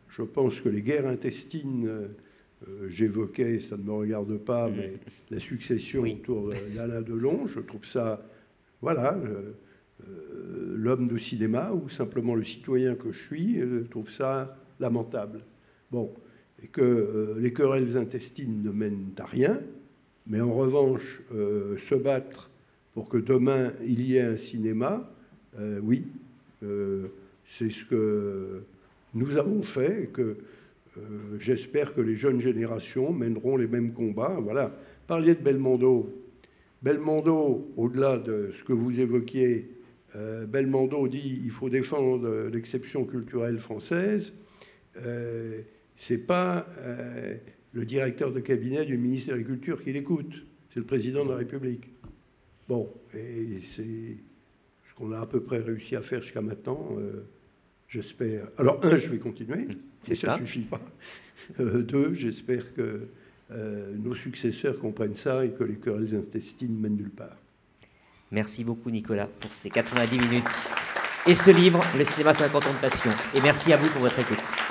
Je pense que les guerres intestines, j'évoquais, ça ne me regarde pas, mais la succession autour d'Alain Delon, je trouve ça, voilà, l'homme de cinéma, ou simplement le citoyen que je suis, trouve ça lamentable. Bon, et que les querelles intestines ne mènent à rien, mais en revanche, se battre pour que demain il y ait un cinéma, oui, c'est ce que nous avons fait, et que j'espère que les jeunes générations mèneront les mêmes combats. Voilà. Parliez de Belmondo. Belmondo, au-delà de ce que vous évoquiez, Belmondo dit il faut défendre l'exception culturelle française. C'est pas le directeur de cabinet du ministre de l'Agriculture qui l'écoute, c'est le président de la République. Bon, et c'est ce qu'on a à peu près réussi à faire jusqu'à maintenant. J'espère. Alors, un, je vais continuer, et ça ne suffit pas. Deux, j'espère que nos successeurs comprennent ça et que les querelles intestines mènent nulle part. Merci beaucoup, Nicolas, pour ces 90 minutes et ce livre, Le cinéma 50 ans de passion. Et merci à vous pour votre écoute.